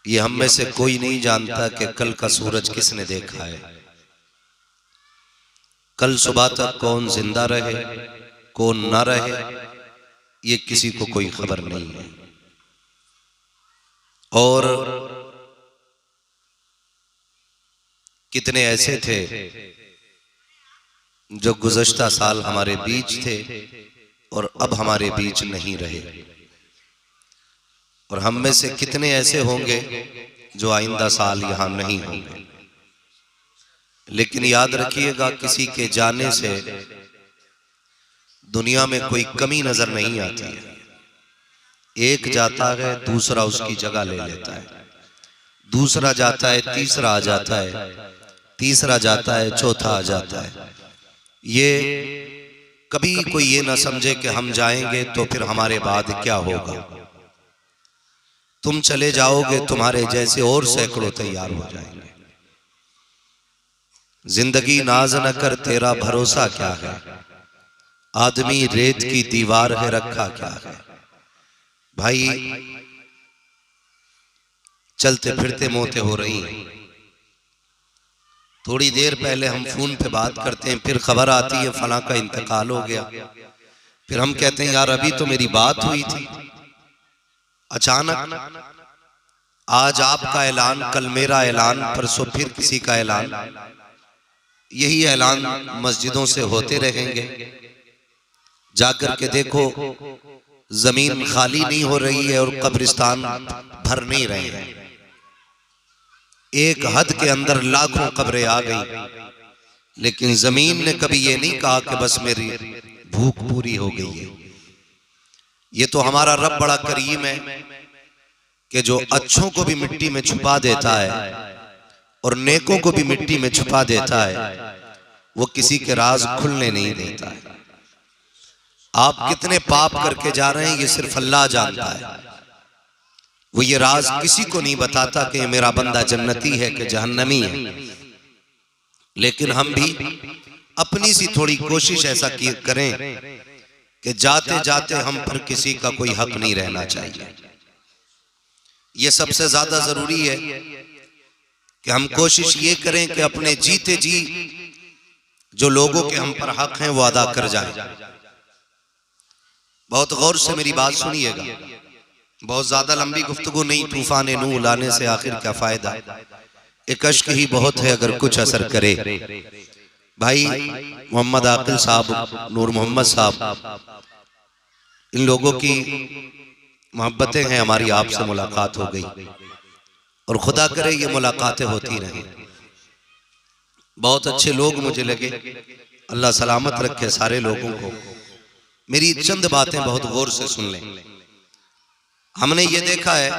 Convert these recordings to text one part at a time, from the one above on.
ये हम में से कोई नहीं जानता कि कल का सूरज किसने देखा है, कल सुबह तक कौन जिंदा रहे कौन ना रहे, ये किसी को कोई खबर नहीं है। और कितने ऐसे थे जो गुज़श्ता साल हमारे बीच थे और अब हमारे बीच नहीं रहे, और हम में से कितने ऐसे होंगे जो आइंदा साल यहां नहीं होंगे। लेकिन याद रखिएगा, किसी के जाने से दुनिया में कोई कमी नजर नहीं आती है। एक जाता है दूसरा उसकी जगह ले लेता है, दूसरा जाता है तीसरा आ जाता है, तीसरा जाता है चौथा आ जाता है। ये कभी कोई ये ना समझे कि हम जाएंगे तो फिर हमारे बाद क्या होगा। तुम चले जाओगे, तुम्हारे जैसे और सैकड़ों तैयार हो जाएंगे। जिंदगी नाज न कर तेरा भरोसा क्या है, आदमी रेत की दीवार है रखा क्या है। भाई चलते फिरते मौतें हो रही हैं। थोड़ी देर पहले हम फोन पे बात करते हैं, फिर खबर आती है फलां का इंतकाल हो गया, फिर हम कहते हैं यार अभी तो मेरी बात हुई थी। अचानक आज आपका ऐलान, कल मेरा ऐलान, परसों फिर किसी का ऐलान, यही ऐलान मस्जिदों से होते रहेंगे। जाकर के देखो जमीन खाली नहीं हो रही है और कब्रिस्तान भर नहीं रहे हैं। एक हद के अंदर लाखों कब्रें आ गई, लेकिन जमीन ने कभी ये नहीं कहा कि बस मेरी भूख पूरी हो गई है। ये तो हमारा रब बड़ा करीम है कि जो अच्छों को भी मिट्टी में छुपा देता है और नेकों को भी मिट्टी में छुपा देता है, वो किसी के राज खुलने नहीं देता है। आप कितने पाप करके जा रहे हैं ये सिर्फ अल्लाह जानता है। वो ये राज किसी को नहीं बताता कि मेरा बंदा जन्नती है कि जहन्नमी है। लेकिन हम भी अपनी सी थोड़ी कोशिश ऐसा करें कि जाते जाते हम पर किसी का कोई हक नहीं रहना चाहिए। ये सबसे ज्यादा जरूरी है कि हम कोशिश ये करें कि अपने जीते जी जो लोगों के हम पर हक हैं वो अदा कर जाएं। बहुत गौर से मेरी बात सुनिएगा, बहुत ज्यादा लंबी गुफ्तगू नहीं। तूफान नूह लाने से आखिर क्या फायदा, एक अश्क ही बहुत है अगर कुछ असर करे। भाई मोहम्मद आकिल साहब, नूर मोहम्मद साहब, इन लोगों की मोहब्बतें हैं, हमारी आपसे मुलाकात हो गई और खुदा करे ये मुलाकातें होती रहें। बहुत अच्छे लोग मुझे लगे, अल्लाह सलामत रखे सारे लोगों को। मेरी चंद बातें बहुत गौर से सुन लें। हमने ये देखा है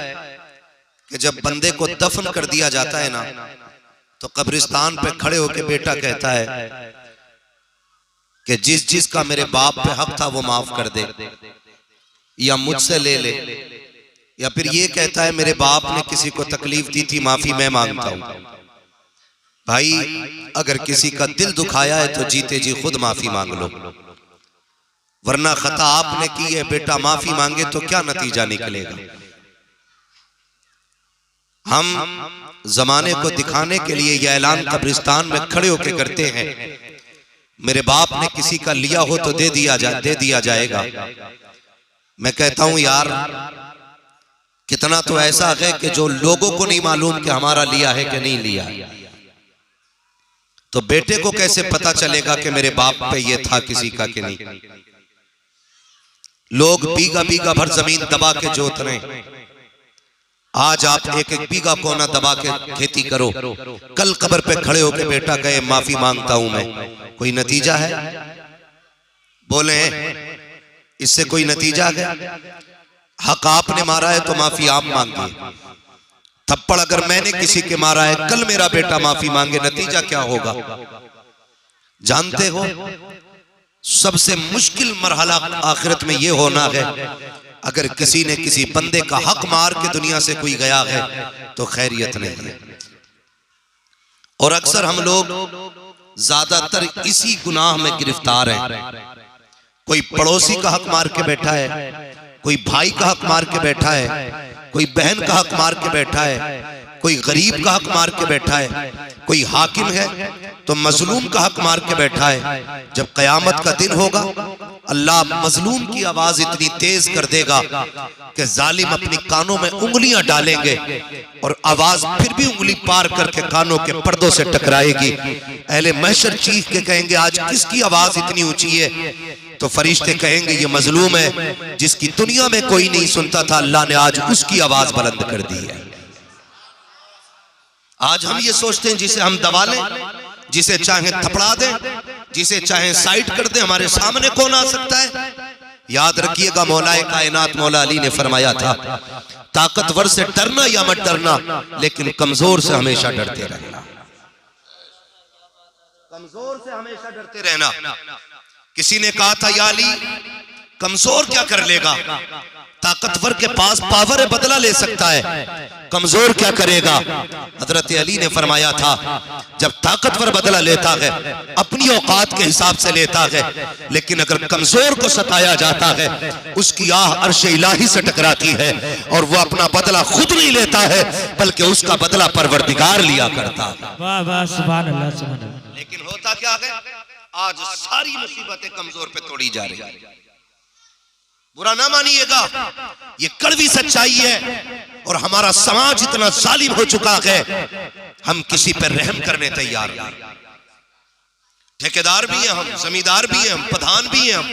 कि जब बंदे को दफन कर दिया जाता है ना, तो कब्रिस्तान पे खड़े होकर बेटा कहता है कि जिस जिसका मेरे बाप पे हक था वो माफ कर दे या मुझसे ले ले, या फिर ये कहता है मेरे बाप ने किसी को तकलीफ दी थी, माफी मैं मांगता हूं। भाई अगर किसी का दिल दुखाया है तो जीते जी खुद माफी मांग लो, वरना खता आपने की है, बेटा माफी मांगे तो क्या नतीजा निकलेगा। हम जमाने को दिखाने के लिए यह ऐलान कब्रिस्तान में खड़े होकर करते हैं, मेरे बाप ने किसी का लिया हो तो दे दिया जाएगा। मैं कहता हूं यार कितना तो ऐसा है कि जो लोगों को नहीं मालूम कि हमारा लिया है कि नहीं लिया, तो बेटे को कैसे पता चलेगा कि मेरे बाप पे ये था किसी का कि नहीं। लोग बीघा बीघा भर जमीन दबा के जोत रहे हैं। आज आप एक एक बीघा कोना दबा के खेती करो, कल कब्र पे खड़े होकर बेटा कहे माफी मांगता हूं मैं, कोई नतीजा है? बोले इससे कोई नतीजा है? हक आपने मारा है तो माफी आप मांगिए। थप्पड़ अगर मैंने किसी के मारा है, कल मेरा बेटा माफी मांगे, नतीजा क्या होगा? जानते हो सबसे मुश्किल मरहला आखिरत में यह होना है, अगर किसी ने किसी बंदे का हक मार के दुनिया से कोई गया है तो खैरियत नहीं है। और अक्सर हम लोग ज्यादातर इसी गुनाह में गिरफ्तार हैं। कोई पड़ोसी का हक मार के बैठा है, कोई भाई का हक मार के बैठा है, कोई बहन का हक मार के बैठा है, कोई गरीब का हक मार के बैठा है, कोई हाकिम है तो मजलूम का हक मार के बैठा है। जब कयामत का दिन होगा अल्लाह मजलूम की आवाज इतनी तेज कर देगा कि जालिम अपनी कानों में उंगलियां डालेंगे और आवाज फिर भी उंगली पार करके कानों के पर्दों से टकराएगी। अहले महशर चीख के कहेंगे आज किसकी आवाज इतनी ऊंची है? तो फरिश्ते कहेंगे ये मजलूम है जिसकी दुनिया में कोई नहीं सुनता था, अल्लाह ने आज उसकी आवाज बुलंद कर दी है। आज हम ये सोचते हैं जिसे हम दबा लें, जिसे चाहे थपड़ा दें, जिसे चाहे साइड कर दें, हमारे सामने कौन आ सकता है? याद रखिएगा मौलाए कायनात मौला अली ने फरमाया था ताकतवर से डरना या मत डरना, लेकिन कमजोर से हमेशा डरते रहना। कमजोर से हमेशा डरते रहना। किसी ने कहा था या अली कमजोर क्या कर लेगा? ताकतवर के पास पावर है, बदला ले सकता है, कमजोर क्या करेगा? हजरत अली ने फरमाया था जब ताकतवर बदला लेता है अपनी औकात के हिसाब से लेता है, लेकिन अगर कमजोर को सताया जाता है उसकी आह अर्श इलाही से टकराती है और वो अपना बदला खुद नहीं लेता है बल्कि उसका बदला परवरदिगार लिया करता है। वाह वाह सुभान अल्लाह सुभान अल्लाह। लेकिन होता क्या है आज सारी मुसीबतें कमजोर पे तोड़ी जा रही है। बुरा ना मानिएगा, ये कड़वी सच्चाई है और हमारा समाज इतना जालिम हो चुका है हम किसी पर रहम करने तैयार नहीं। ठेकेदार भी हैं हम, जमींदार भी हैं हम, प्रधान भी हैं हम,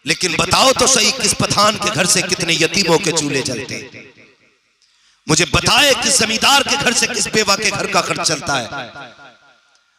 लेकिन बताओ तो सही किस प्रधान के घर से कितने यतीमों के चूल्हे जलते? मुझे बताए किस जमींदार के घर से किस बेवा के घर का खर्च चलता है?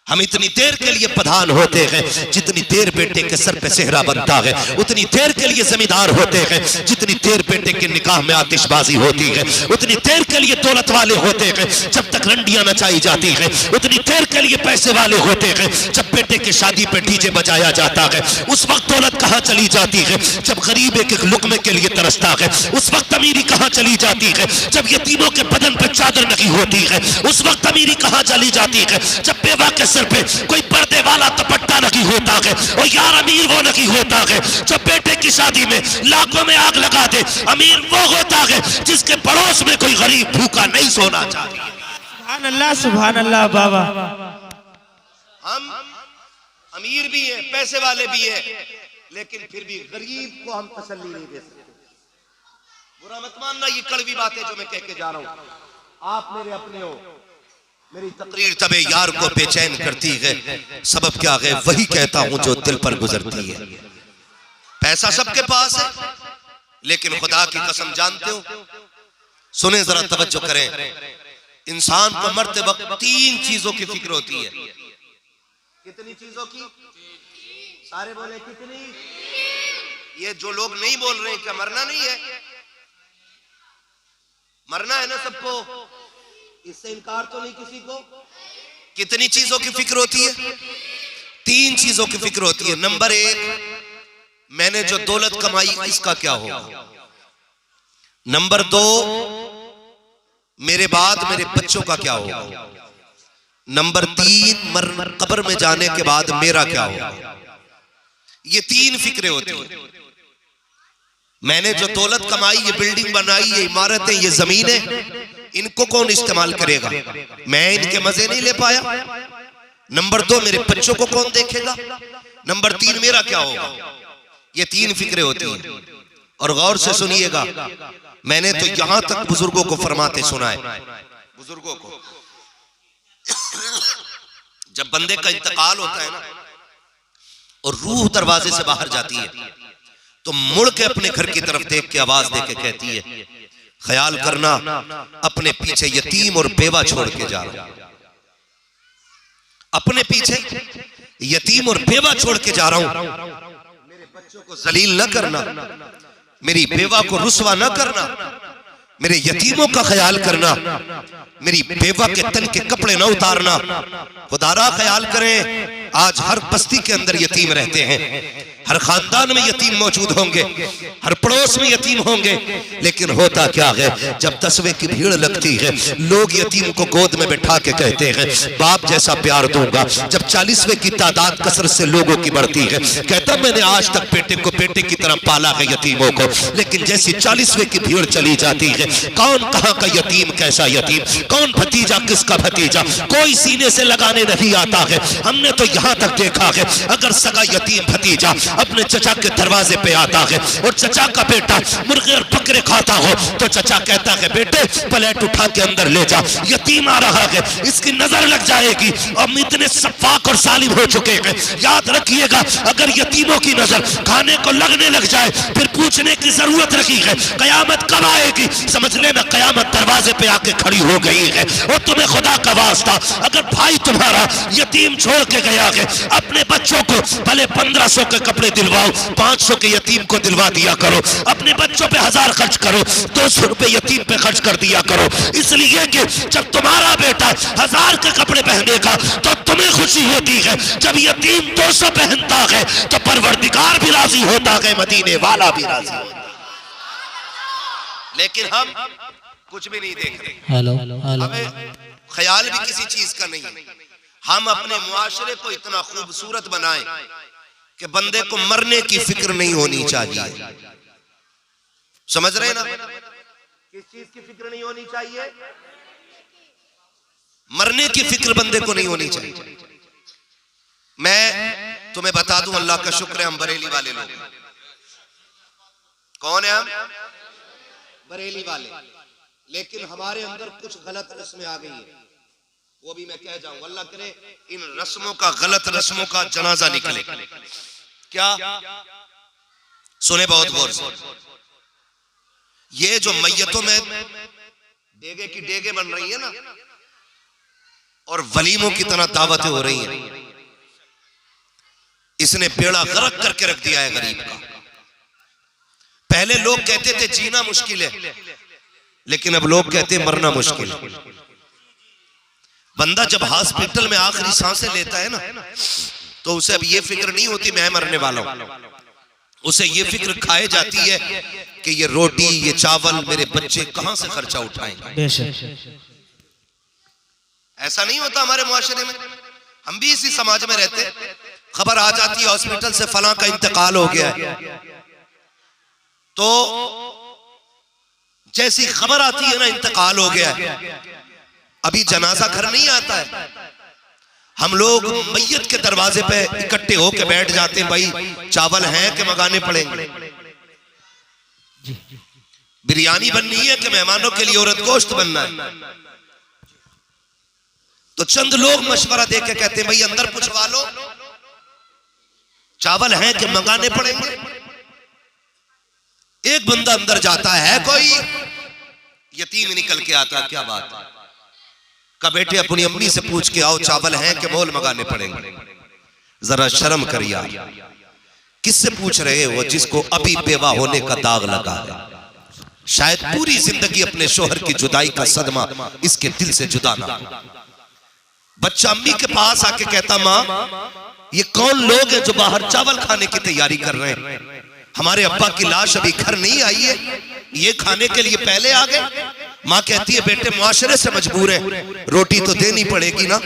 हम इतनी देर के लिए प्रधान होते हैं जितनी देर बेटे के सर पे सेहरा बनता है, उतनी देर के लिए जमींदार होते हैं जितनी देर बेटे के निकाह में आतिशबाजी होती है, उतनी देर के लिए दौलत वाले होते हैं जब तक रंडियां नचाई जाती है, उतनी देर के लिए पैसे वाले होते हैं जब बेटे की शादी पे डीजे बजाया जाता है। उस वक्त दौलत कहाँ चली जाती है जब गरीब एक लुकमे के लिए तरसता है। उस वक्त अमीरी कहाँ चली जाती है जब यतीमों के बदन पर चादर नहीं होती है। उस वक्त अमीरी कहाँ चली जाती है जब बेवा के सर पे कोई पर्दे वाला दुपट्टा नहीं होता है। और यार अमीर वो नहीं होता है जब बेटे की शादी में लाखों में आग लगा दे। अमीर वो होता है जिसके पड़ोस में कोई गरीब भूखा नहीं सोना चाहिए। सुभान अल्लाह बाबा। हम अमीर भी हैं, पैसे वाले भी हैं, लेकिन फिर भी गरीब को हम तसल्ली नहीं दे सकते। बुरा मत मानना, ये कड़वी बातें जो मैं कह के जा रहा हूं, आप मेरे अपने हो। मेरी तकरीर तबे यार को बेचैन करती है, सबब क्या है वही कहता हूं जो दिल पर गुजरती है। पैसा सबके पास है लेकिन खुदा की कसम जानते हो, सुने जरा तवज्जो करें, इंसान को मरते वक्त 3 चीजों की फिक्र होती है। कितनी चीजों की? सारे बोले कितनी? ये जो लोग नहीं बोल रहे क्या मरना नहीं है? मरना है ना सबको, इससे इनकार तो नहीं किसी को। कितनी चीजों की फिक्र होती है? 3 चीजों की फिक्र होती है। नंबर 1, मैंने जो दौलत कमाई इसका क्या होगा। नंबर 2, मेरे बाद मेरे बच्चों का क्या होगा। नंबर 3, कब्र में जाने के बाद मेरा क्या होगा। ये 3 फिक्रें होती हैं। मैंने जो दौलत कमाई, ये बिल्डिंग बनाई, ये इमारतें, ये जमीनें, इनको कौन इस्तेमाल करेगा? मैं इनके मजे नहीं ले पाया। नंबर 2, मेरे बच्चों को कौन देखेगा। नंबर 3, मेरा क्या होगा। ये 3 फिक्रें होती हैं। और गौर से सुनिएगा, मैंने तो यहां तक बुजुर्गों को फरमाते सुना है, बुजुर्गों को जब बंदे का इंतकाल होता है ना और रूह दरवाजे से बाहर जाती है तो मुड़ के अपने घर की तरफ देख के आवाज दे के कहती है ख्याल करना अपने पीछे यतीम और बेवा छोड़ के जा रहा हूं, अपने पीछे यतीम और बेवा छोड़ के जा रहा हूं। मेरे बच्चों को जलील न करना, मेरी बेवा को रुसवा न करना, मेरे यतीमों का ख्याल करना, मेरी बेवा के तन के कपड़े न उतारना। खुदारा ख्याल करें, आज हर बस्ती के अंदर यतीम रहते हैं, हर खानदान में यतीम मौजूद होंगे, हर पड़ोस में यतीम होंगे, लेकिन होता क्या है, जब 10वें की भीड़ लगती है, लोग यतीम को गोद में बैठा के कहते हैं बाप जैसा प्यार दूंगा। जब 40वें की तादाद कसरत से लोगों की बढ़ती है, कहता मैंने आज तक बेटे को बेटे की तरह पाला है यतीमों को, लेकिन जैसी 40वें की भीड़ चली जाती है, कौन कहाँ का यतीम, कैसा यतीम, कौन भतीजा किसका भतीजा, कोई सीने से लगाने नहीं आता है। हमने तो यहाँ तक देखा है, अगर सगा यतीम भतीजा अपने चचा के दरवाजे पे आता है और चचा का बेटा मुर्गे और बकरे खाता हो, तो चचा कहता है बेटे प्लेट उठा के अंदर ले जा, यतीम आ रहा है, इसकी नजर लग जाएगी। हम इतने सफाक और सालिम हो चुके हैं, याद रखिएगा, अगर यतीमों की नजर खाने को लगने लग जाए, फिर पूछने की जरूरत रखी है कयामत कब आएगी, समझ लेना कयामत दरवाजे पे आके खड़ी हो गई है। और तुम्हें खुदा का वास्ता, अगर भाई तुम्हारा यतीम छोड़ के गया है, अपने बच्चों को भले 1500 के कपड़े दिलवाओ, 500 के यतीम को दिलवा दिया करो, अपने बच्चों पे 1000 खर्च करो, 200 रुपए यतीम पे खर्च कर दिया करो, इसलिए कि जब तुम्हारा बेटा 1000 के कपड़े पहनेगा तो तुम्हें खुशी होती है, जब यतीम 200 पहनता है तो परवरदिगार भी राजी होता है, मदीने वाला भी राजी होता है। लेकिन हम कुछ भी नहीं देख रहे, हमें ख्याल भी किसी चीज का नहीं है। हम अपने मुआशरे को इतना खूबसूरत बनाएं कि बंदे को मरने की फिक्र नहीं होनी चाहिए। समझ रहे ना, किस चीज की फिक्र नहीं होनी चाहिए, मरने की फिक्र बंदे को नहीं होनी चाहिए। मैं तुम्हें बता दूं, अल्लाह का शुक्र है हम बरेली वाले लोग। कौन है हम? बरेली वाले। लेकिन हमारे अंदर कुछ गलत रस्में आ गई है, वो भी मैं कह जाऊं, अल्लाह करे इन रस्मों का, गलत रस्मों का जनाजा निकले। क्या सुने बहुत गौर से, ये जो मैयतों में डेगे की डेगे बन रही है ना, और वलीमों की तरह दावतें हो रही हैं, इसने बेड़ा गर्क करके रख दिया है गरीब का। पहले लोग कहते थे जीना मुश्किल है, लेकिन अब लोग कहते हैं मरना मुश्किल है। बंदा जब हॉस्पिटल में आखिरी सांसें लेता है ना, तो उसे अब ये फिक्र नहीं होती मैं मरने वाला हूं, उसे ये फिक्र खाए जाती है कि ये रोटी, ये चावल मेरे बच्चे कहां से खर्चा उठाएंगे। ऐसा नहीं होता हमारे मुआशरे में, हम भी इसी समाज में रहते, खबर आ जाती है हॉस्पिटल से फलां का इंतकाल हो गया है, तो जैसी खबर आती है ना इंतकाल हो गया है, अभी जनाजा घर नहीं आता है, हम लोग मैयत के दरवाजे पे इकट्ठे होके बैठ जाते हैं, भाई चावल हैं कि मंगाने पड़ेंगे, बिरयानी बननी है कि मेहमानों के लिए औरत गोश्त बनना है। तो चंद लोग मशवरा दे के कहते हैं भाई अंदर पूछवा लो, चावल हैं कि मंगाने पड़ेंगे। एक बंदा अंदर जाता है, कोई यतीम निकल के आता, क्या बात है, का बेटे अपनी अम्मी से पूछ के आओ चावल हैं कि मोल मंगाने पड़ेंगे। जरा शर्म कर यार, किससे पूछ रहे हो? जिसको अभी बेवा होने का दाग लगा है, शायद पूरी जिंदगी अपने शोहर की जुदाई का सदमा इसके दिल से जुदा ना हो। बच्चा अम्मी के पास आके कहता माँ ये कौन लोग हैं जो बाहर चावल खाने की तैयारी कर रहे हैं, हमारे अब्बा की लाश अभी घर नहीं आई है, ये खाने के लिए पहले आ गए। माँ कहती है बेटे मुआशरे से मजबूर है, रोटी तो देनी पड़ेगी ना,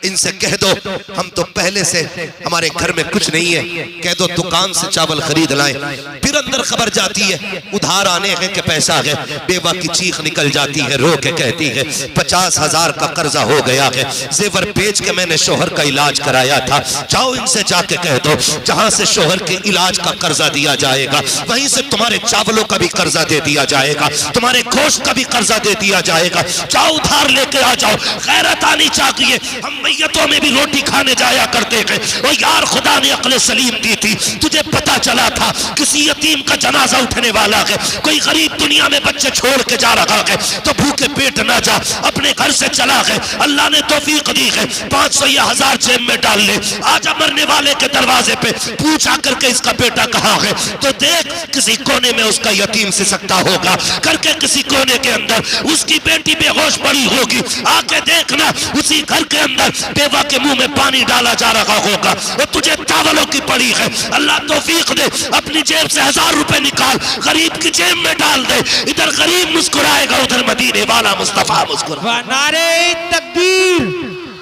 इनसे कह दो हम तो पहले से हमारे घर में कुछ नहीं है, कह दो दुकान से चावल खरीद लाएं। फिर अंदर खबर जाती है उधार आने हैं कि पैसा है, बेवा की चीख निकल जाती है, रो के कहती है 50,000 का कर्जा हो गया है, जेवर बेच के मैंने शोहर का इलाज कराया था, जाओ इनसे जाके कह दो जहां से शोहर के इलाज का कर्जा दिया जाएगा वहीं से तुम्हारे चावलों का भी कर्जा दे दिया जाएगा, तुम्हारे गोश्त का भी कर्जा दे दिया जाएगा, जाओ उधार लेके आ जाओ। गैरत आनी चाहिए। हम मैयतों में भी रोटी खाने जाया करते थे, ओ यार खुदा ने अक्ल सलीम दी थी, तुझे पता चला था किसी यतीम का जनाजा उठने वाला है, कोई गरीब दुनिया में बच्चे छोड़ के जा रहा है, तो भूखे पेट ना जनाजा अपने घर से चला गए, अल्लाह ने तौफीक दी है 500 या 1000 जेब में डाल ले, आजा मरने वाले के दरवाजे पे पूछा करके इसका बेटा कहाँ है, तो देख किसी कोने में उसका यतीम सिसकता होगा, करके किसी कोने के अंदर उसकी बेटी बेहोश पड़ी होगी, आके देखना उसी घर के अंदर बेवा के मुंह में पानी डाला जा रहा होगा, वो तुझे तावलों की पड़ी है। अल्लाह तौफीक दे, अपनी जेब से 1000 रुपए निकाल, गरीब की जेब में डाल दे, इधर गरीब मुस्कुराएगा, उधर मदीने वाला मुस्तफा मुस्कुरा। नारे तकबीर,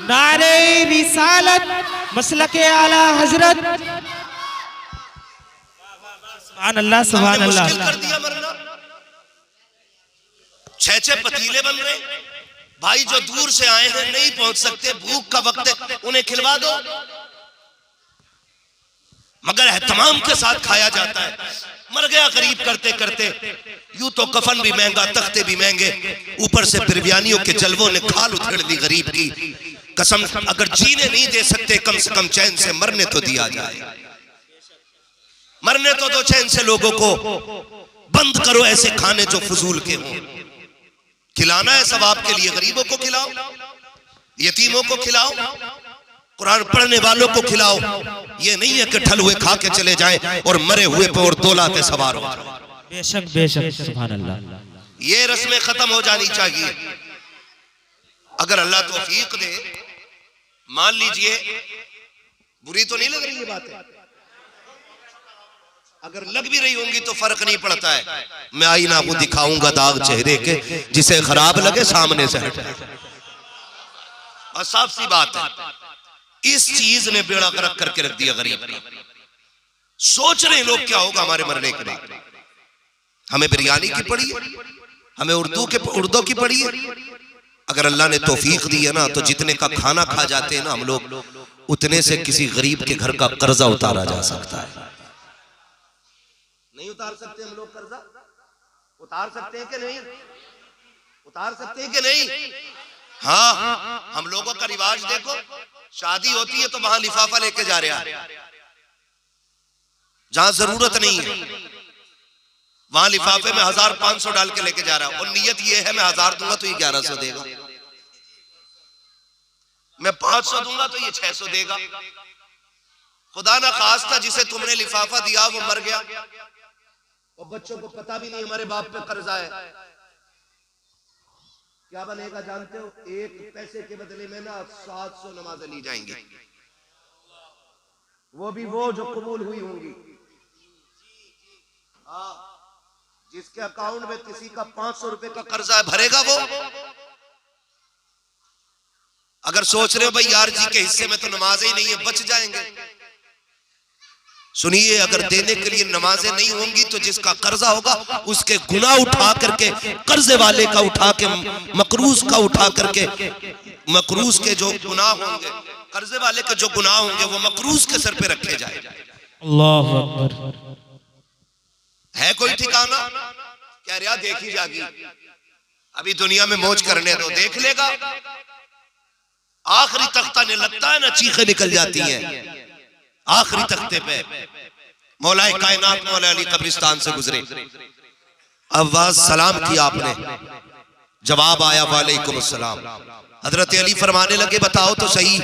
नारे रिसालत, मसलके आला हजरत। सुभान अल्लाह, सुभान अल्लाह। मुश्किल कर दिया मरना, 6 पतीले बन रहे भाई, जो दूर से आए हैं नहीं पहुंच सकते, भूख का वक्त है, उन्हें खिलवा दो, मगर एहतमाम के साथ खाया जाता है। मर गया गरीब करते करते, यूं तो कफन भी महंगा, तख्ते भी महंगे, ऊपर से बिरयानियों के जलवों ने खाल उधेड़ दी गरीब की। कसम, अगर जीने नहीं दे सकते कम से कम चैन से मरने तो दिया जाए, मरने तो दो चैन से लोगों को। बंद करो ऐसे खाने जो फजूल के हों, खिलाना है सवाब के लिए, गरीबों को खिलाओ, यतीमों को खिलाओ, कुरान पढ़ने वालों को खिलाओ। ये नहीं है कि ठल हुए खा के चले जाएं और मरे हुए पे और दौलाते सवार हो। बेशक बेशक, सुभान अल्लाह। ये रस्में खत्म हो जानी चाहिए। अगर अल्लाह तौफीक दे, मान लीजिए, बुरी तो नहीं लग रही ये बात है, अगर लग भी रही होंगी तो फर्क नहीं पड़ता है, मैं आईना को दिखाऊंगा दाग चेहरे के, जिसे खराब लगे सामने से हट। और साफ सी बात है, इस चीज ने बेड़ा गर्क करके रख दिया गरीब का। सोच रहे लोग क्या होगा हमारे मरने के बाद। हमें बिरयानी की पड़ी है, हमें उर्दू की पड़ी है। अगर अल्लाह ने तौफीक दी है ना, तो जितने का खाना खा जाते हैं ना हम लोग, उतने से किसी गरीब के घर का कर्जा उतारा जा सकता है। नहीं उतार सकते हम लोग कर्जा? उतार सकते हैं कि नहीं? उतार सकते हैं कि नहीं? हाँ, हम लोगों का रिवाज देखो, शादी होती है तो वहां लिफाफा लेके जा रहा है, जहां जरूरत नहीं है वहां लिफाफे में 1500 डाल के लेके जा रहा है, और नियत ये है मैं 1000 दूंगा तो ये 1100 देगा, मैं 500 दूंगा तो ये 600 देगा। खुदा ना खास्ता जिसे तुमने लिफाफा दिया वो मर गया, और बच्चों को पता भी नहीं हमारे बाप पे कर्जा है, क्या बनेगा जानते हो? 1 पैसे के बदले में ना 700 नमाजें ली जाएंगी, वो भी वो जो कबूल हुई होंगी। जिसके अकाउंट में किसी का 500 रुपए का कर्जा है, भरेगा वो? अगर सोच रहे हो भाई यार जी के हिस्से में तो नमाजें ही नहीं है, बच जाएंगे, सुनिए, अगर देने के लिए नमाजें नहीं होंगी तो जिसका कर्जा होगा उसके गुनाह उठा करके, कर्जे वाले का उठा के, मकरूज का उठा करके, मकरूज के जो गुनाह होंगे, कर्जे वाले के जो गुनाह होंगे वो मकरूज के सर पे रखे जाए। अल्लाह अकबर। है कोई ठिकाना? क्या रिया देखी जागी, अभी दुनिया में मौज करने दो, देख लेगा। आखिरी तख्ता ने लगता है ना चीखें निकल जाती हैं, आखिरी तख्ते पे मौलाए कायनात मौला अली कब्रिस्तान से गुजरे, आवाज सलाम किया आपने, जवाब आया वालेकुम अस्सलाम। हजरत अली फरमाने लगे बताओ तो सही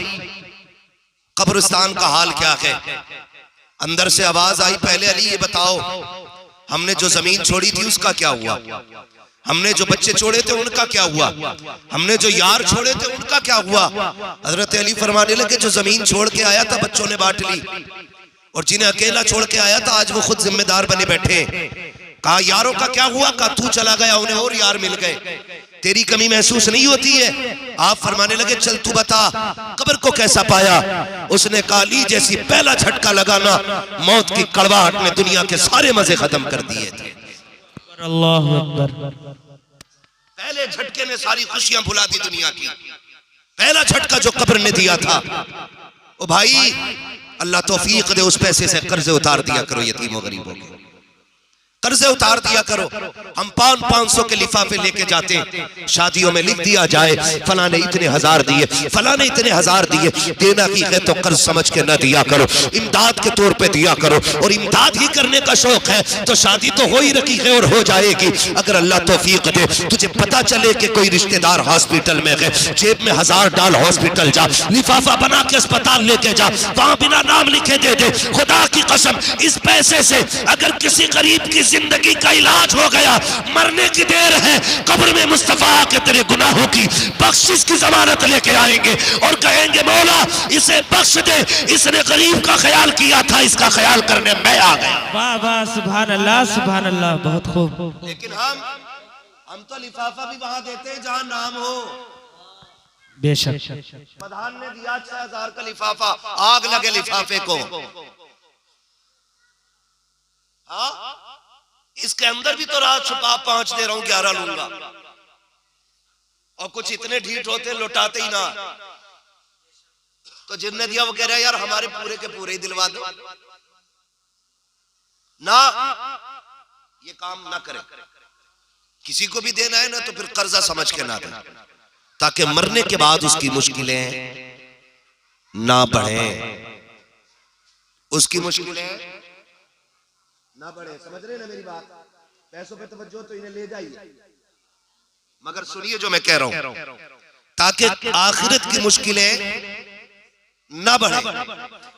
कब्रिस्तान का हाल क्या है? अंदर से आवाज आई, पहले अली ये बताओ हमने जो जमीन छोड़ी थी उसका क्या हुआ, हमने जो बच्चे छोड़े थे उनका क्या हुआ, हमने जो यार छोड़े थे उनका क्या हुआ? हजरत अली फरमाने लगे जो जमीन छोड़ के आया था बच्चों ने बांट ली, और जिन्हें अकेला छोड़ के आया था आज वो खुद जिम्मेदार बने बैठे। कहा यारों का क्या हुआ? कहा तू चला गया उन्हें और यार मिल गए, तेरी कमी महसूस नहीं होती है? आप फरमाने लगे चल तू बता कब्र को कैसा पाया? उसने कहा अली जैसी पहला झटका लगाना मौत की कड़वाहट ने दुनिया के सारे मजे खत्म कर दिए थे। अल्लाह अकबर। पहले झटके ने सारी खुशियां भुला दी दुनिया की, पहला झटका जो कब्र ने दिया था। ओ भाई अल्लाह तौफीक दे, उस पैसे से कर्जे उतार दिया करो यतीमों गरीबों के, कर्जे उतार दिया करो। हम 500 के लिफाफे लेके जाते हैं, शादियों में लिख दिया जाए फला ने इतने हजार दिए, फला ने इतने हजार दिए। देना की है तो कर्ज समझ के न दिया करो, इमदाद के तौर पे दिया करो। और इमदाद ही करने का शौक है तो शादी तो हो ही रखी है और हो जाएगी। अगर अल्लाह तौफीक दे, तुझे पता चले कि कोई रिश्तेदार हॉस्पिटल में है, जेब में 1000 डाल हॉस्पिटल जा, लिफाफा बना के अस्पताल लेके जा, वहां बिना नाम लिखे दे दे। खुदा की कसम, इस पैसे से अगर किसी गरीब की जिंदगी का इलाज हो गया, मरने की देर है, कब्र में मुस्तफा के तेरे गुनाहों की बख्शिश की जमानत लेके आएंगे और कहेंगे मौला इसे बख्श दे, इसने गरीब का ख्याल किया था, इसका ख्याल करने मैं आ गया। वाह वाह, सुभान अल्लाह, बहुत खूब। लेकिन हम तो लिफाफा भी वहां देते हैं जहां नाम हो। बेशक प्रधान ने दिया 6000 का लिफाफा, आग लगे लिफाफे को। हाँ, इसके अंदर भी तो रात छुपा 5 दे रहा हूं, 11 लूंगा। और कुछ इतने ढीठ होते लौटाते ही ना, तो जिनने दिया वो कह रहा है यार हमारे पूरे के पूरे ही दिलवा दो ना। ये काम ना करे, किसी को भी देना है ना तो फिर कर्जा समझ के ना दे, ताकि मरने के बाद उसकी मुश्किलें ना बढ़े, उसकी मुश्किलें ना बढ़े। समझ रहे ना मेरी बात? पैसों पे तवज्जो तो इन्हें ले जाइए, मगर सुनिए जो मैं कह रहा हूं, ताकि आखिरत की मुश्किलें ना बढ़े,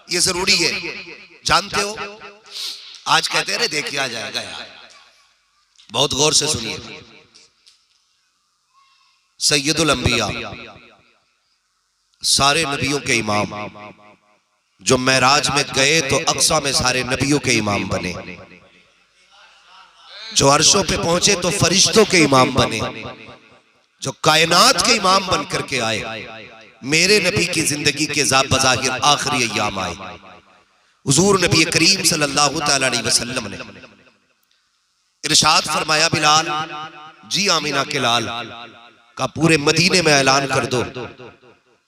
ये जरूरी है। जानते हो आज कहते रहे देखिए आ जाएगा यार, बहुत गौर से सुनिए। सैयदुल अंबिया, सारे नबियों के इमाम, जो मेराज में गए तो अक्सा में सारे नबियों के इमाम बने, जो अर्शों पे पहुंचे तो फरिश्तों के इमाम बने, जो कायनात के इमाम बन करके आए। मेरे नबी की जिंदगी के बज़ाहिर आखिरी अय्याम आए। हुजूर नबी करीम सल्लल्लाहु तआला अलैहि वसल्लम ने इरशाद फरमाया, बिलाल जी आमीना के लाल का पूरे मदीने में ऐलान कर दो,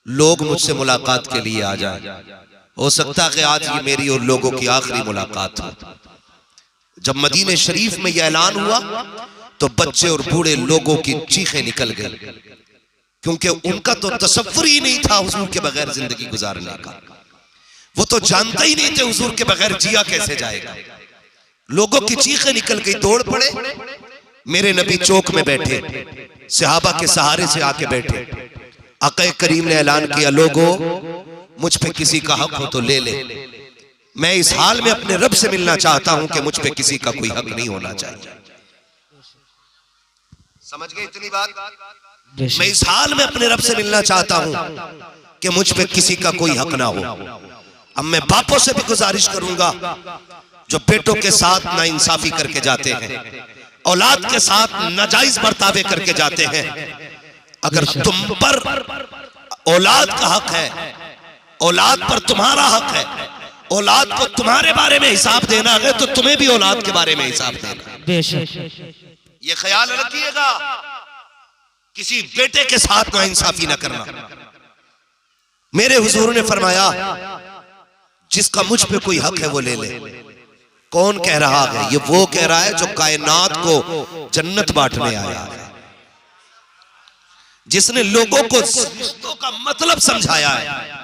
लोग मुझसे मुलाकात के लिए आ जाए। हो सकता है कि आज ये मेरी और लोगों की आखिरी मुलाकात हो। जब मदीने शरीफ में यह ऐलान हुआ तो बच्चे और बूढ़े लोगों की चीखें निकल गई, क्योंकि उनका तो तसव्वुर ही नहीं था हुजूर के बगैर जिंदगी गुजारने का। वो तो जानते ही नहीं थे हुजूर के बगैर जिया कैसे जाएगा। लोगों की चीखें निकल गई, दौड़ पड़े। मेरे नबी चौक में बैठे, सहाबा के सहारे से आके बैठे। आक़ा करीम ने ऐलान किया, लोगों मुझ पे किसी का हक हो तो ले ले। मैं इस हाल में अपने रब से मिलना चाहता हूं कि मुझ पे किसी का कोई हक नहीं होना चाहिए। समझ गए इतनी बात? मैं इस हाल में अपने रब से मिलना चाहता हूं कि मुझ पे किसी का कोई हक ना हो। अब मैं बापों से भी गुजारिश करूंगा जो बेटों के साथ नाइंसाफी करके जाते हैं, औलाद के साथ नाजायज बर्तावे करके जाते हैं, अगर तुम पर औलाद का हक है, औलाद पर तुम्हारा हक है, औलाद को तुम्हारे बारे में हिसाब देना है तो तुम्हें भी औलाद के बारे में हिसाब देना। बेशक ये ख्याल रखिएगा, किसी बेटे के साथ नाइंसाफी न करना। मेरे हुजूर ने फरमाया, जिसका मुझ पे कोई हक है वो ले ले। कौन कह रहा है? ये वो कह रहा है जो कायनात को जन्नत बांटने आया है, जिसने लोगों को रिश्तों का मतलब समझाया है।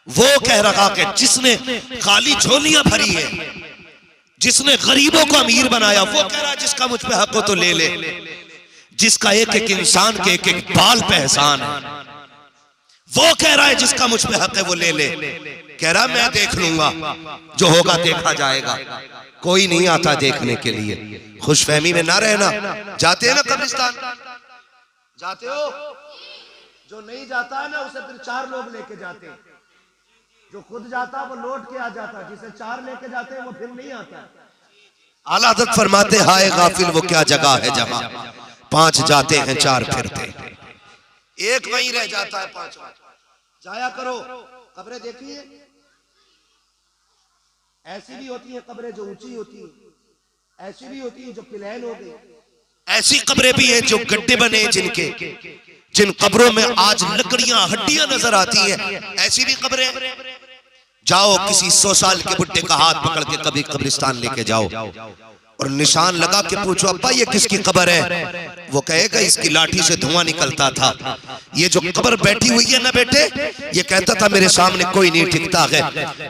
वो कह रहा कि जिसने खाली झोलियां भरी है, जिसने गरीबों को अमीर बनाया, वो कह रहा है जिसका मुझ पे हक हो तो ले ले। जिसका एक एक इंसान के एक एक बाल पे एहसान है, वो कह रहा है जिसका मुझ पे हक है वो ले ले। कह रहा मैं देख लूंगा, जो होगा देखा जाएगा। कोई नहीं आता देखने के लिए। खुशफहमी में ना रहना। जाते हैं ना कब्रिस्तान, जाते हो? जो नहीं जाता है ना उसे फिर 4 लोग लेके जाते हैं। जो खुद जाता वो लौट के आ जाता, जिसे 4 लेके जाते हैं वो फिर नहीं आता। आला हज़रत फरमाते, हाय गाफिल वो क्या जगह है जहां 5 जाते हैं 4 फिरते, एक वहीं रह जाता है 5। जाया करो, कब्रें देखिए, ऐसी भी होती हैं कब्रें जो ऊंची होती हैं, ऐसी भी होती हैं जो प्लेन हो गई, ऐसी कब्रें भी हैं जो गड्ढे बने जिनके, जिन कब्रों में आज लकड़ियां हड्डियां नजर आती हैं, ऐसी भी कब्रें। जाओ किसी 100 साल के बुड्ढे का हाथ पकड़ के कभी कब्रिस्तान लेके जाओ और निशान लगा के पूछो अब्बा ये किसकी कब्र है, वो कहेगा इसकी लाठी से धुआं निकलता था। ये जो कब्र बैठी हुई है ना बेटे, ये कहता था मेरे सामने कोई नहीं टिकता है।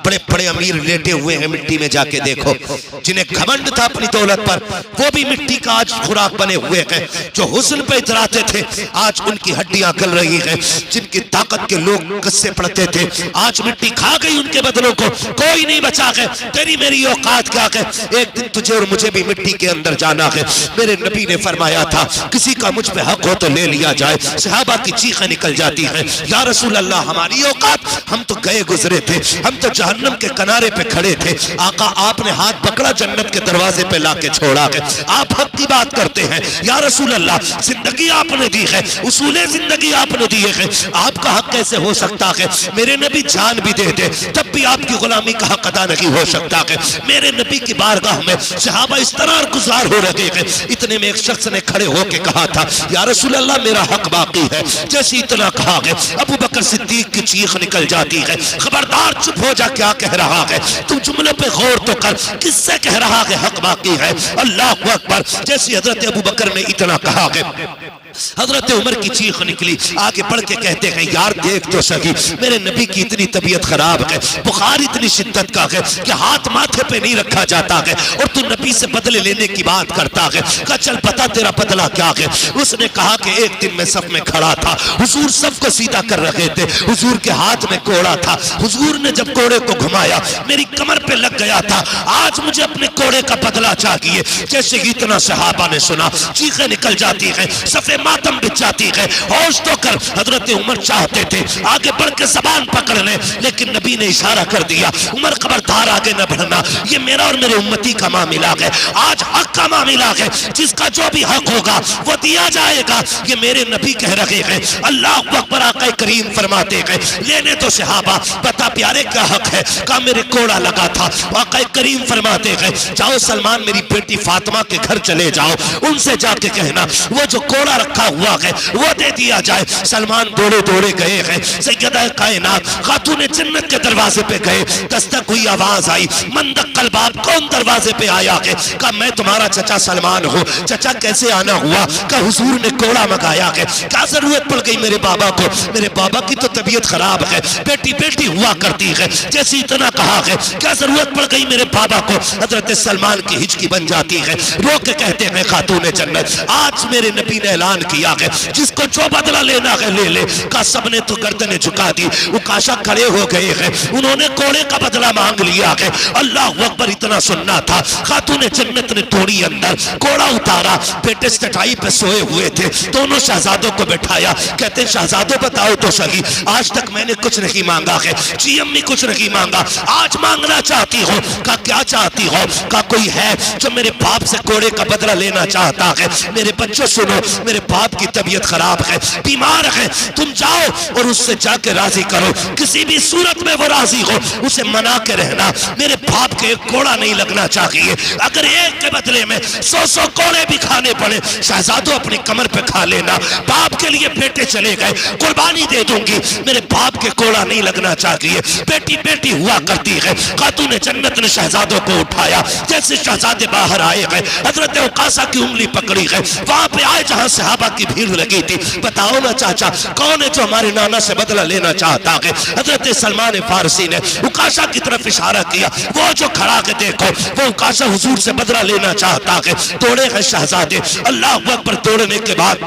बड़े बड़े अमीर लेटे हुए हैं मिट्टी में, जाके देखो। जिन्हें घमंड था अपनी दौलत पर, वो भी मिट्टी का आज खुराक बने हुए हैं। जो हुस्न पे इतराते थे आज उनकी हड्डियां गल रही हैं। जिनकी ताकत के लोग कस्से पड़ते थे आज मिट्टी खा गई उनके बदलों को, कोई नहीं बचा है। तेरी मेरी औकात क्या है, एक दिन तुझे और मुझे भी मिट्टी के अंदर जाना है। मेरे नबी ने फरमाया था किसी का मुझ पे हक हो तो ले लिया जाए। सहाबा की चीखें निकल जाती हैं, या रसूल अल्लाह हमारी औकात, हम तो गए गुजरे थे, हम तो जहन्नम के किनारे पे खड़े थे। आका आपने हाथ पकड़ा जन्नत के दरवाजे पे लाके छोड़ा है। आप हक की बात करते हैं या रसूल अल्लाह, जिंदगी आपने दी है, उसूले जिंदगी आपने दिए हैं, आपका हक कैसे हो सकता है। मेरे नबी जान भी दे दे तब भी आपकी गुलामी का हक अदा नहीं हो सकता है। मेरे नबी की बारगाह में सहाबा इस तरह गुजार हो रहे हैं। इतने में एक शख्स ने खड़े होकर कहा था या रसूल अल्लाह मेरा हक बाकी है। जैसे इतना कहा है अबू बकर सिद्दीक की चीख निकल जाती है, खबरदार चुप हो जा, क्या कह रहा है तू, जुमले पे गौर तो कर, किससे कह रहा है हक बाकी है। अल्लाहु अकबर। जैसे हजरत अबू बकर ने इतना कहा है हजरत उमर की चीख निकली। आगे बढ़ के कहते हैं यार देख तो सही, मेरे नबी की इतनी तबीयत खराब है, बुखार इतनी शिद्दत का है कि हाथ माथे पे नहीं रखा जाता है, और तू नबी से बदले लेने की बात करता है। कहा चल बता तेरा बदला क्या है। उसने कहा कि एक दिन मैं सफ में खड़ा था, हुजूर सबको सीधा कर रहे थे, हुजूर के हाथ में कोड़ा था, हुजूर ने जब कोड़े को घुमाया मेरी कमर पे लग गया था, आज मुझे अपने कोड़े का बदला चाहिए। जैसे ही इतना सहाबा ने सुना चीखें निकल जाती है, सफे मातम बिछ जाती है। होश तो कर, हजरत उमर चाहते थे आगे बढ़ के जबान पकड़ ले, लेकिन नबी ने इशारा कर दिया उमर खबरदार आगे न बढ़ना, ये मेरा और मेरे उम्मती का मामला है, आज हक का मामला है, जिसका जो भी हक होगा वो दिया जाएगा। ये मेरे नबी कह रहे हैं। अल्लाह अकबर। आका करीम फरमाते हैं लेने तो सहाबा, बता प्यारे क्या हक है। का मेरे कोड़ा लगा था। आका करीम फरमाते हैं जाओ सलमान मेरी बेटी फातिमा के घर चले जाओ, उनसे जाके कहना वो जो कोड़ा रखा हुआ है वो दे दिया जाए। सलमान दौड़े दौड़े गए हैं, सैयदा कायनात खातून जन्नत के दरवाजे पे गए। दस्तक हुई, आवाज आई, मंदक्कल बाप, कौन दरवाजे पे आया है। कहा मैं तुम्हारा चचा सलमान हूँ। चचा कैसे आना हुआ। कहा हुजूर ने कोड़ा मंगाया है। क्या जरूरत पड़ गई मेरे बाबा को, मेरे बाबा की तो तबीयत खराब है, बेटी बेटी हुआ करती है। जैसे इतना कहा है क्या जरूरत पड़ गई मेरे बाबा को। हजरत सलमान की हिचकी बन जाती है, रो के कहते हैं खातून जन्नत आज मेरे नबी ने ऐलान किया है जिसको जो बदला लेना है ले ले। का सबने तो गर्दनें झुका दी, उकाशा खड़े हो गए हैं, उन्होंने कोड़े का बदला मांग लिया है। अल्लाह अकबर। इतना सुनना था, खातून जन्नत ने थोड़ी अंदर कोड़ा उतारा, बेटे चटाई पे सोए हुए थे, दोनों शहजादों को बैठाया। कहते शहजादों बताओ तो सही, आज तक मैंने कुछ नहीं मांगा है, जी अम्मी कुछ नहीं मांगा, आज मांगना चाहती हो। का क्या चाहती हो। का कोई है जो मेरे बाप से कोड़े का बदला लेना चाहता है। मेरे बच्चों सुनो, मेरे बाप की तबीयत खराब है, बीमार है, तुम जाओ और उससे जाके राजी करो, किसी भी सूरत में वो राजी हो उसे मना के रहना। मेरे बाप के एक कोड़ा नहीं लगना चाहिए, अगर एक के बदले में 100 कोड़े भी खाने पड़े शहजादों अपनी कमर पे खा लेना। बाप के लिए बेटे चले गए, कुर्बानी दे दूंगी, मेरे बाप के कोड़ा नहीं लगना चाहिए। बेटी बेटी हुआ करती है। खातून जन्नत ने शहजादों को उठाया, जैसे शहजादे बाहर आए गए हजरत उकासा की उंगली पकड़ी है, वहां पे आए जहां सहाबा की भीड़ लगी थी। बताओ ना चाचा कौन है जो हमारे नाना से बदला लेना चाहता है। हजरत सलमान फारसी ने उकाशा की तरफ इशारा किया, वो जो खड़ा है देखो, वो उकाशा हुजूर से बदला लेना चाहता है। दौड़े हैं शहजादे। अल्लाह अकबर। दौड़ने के बाद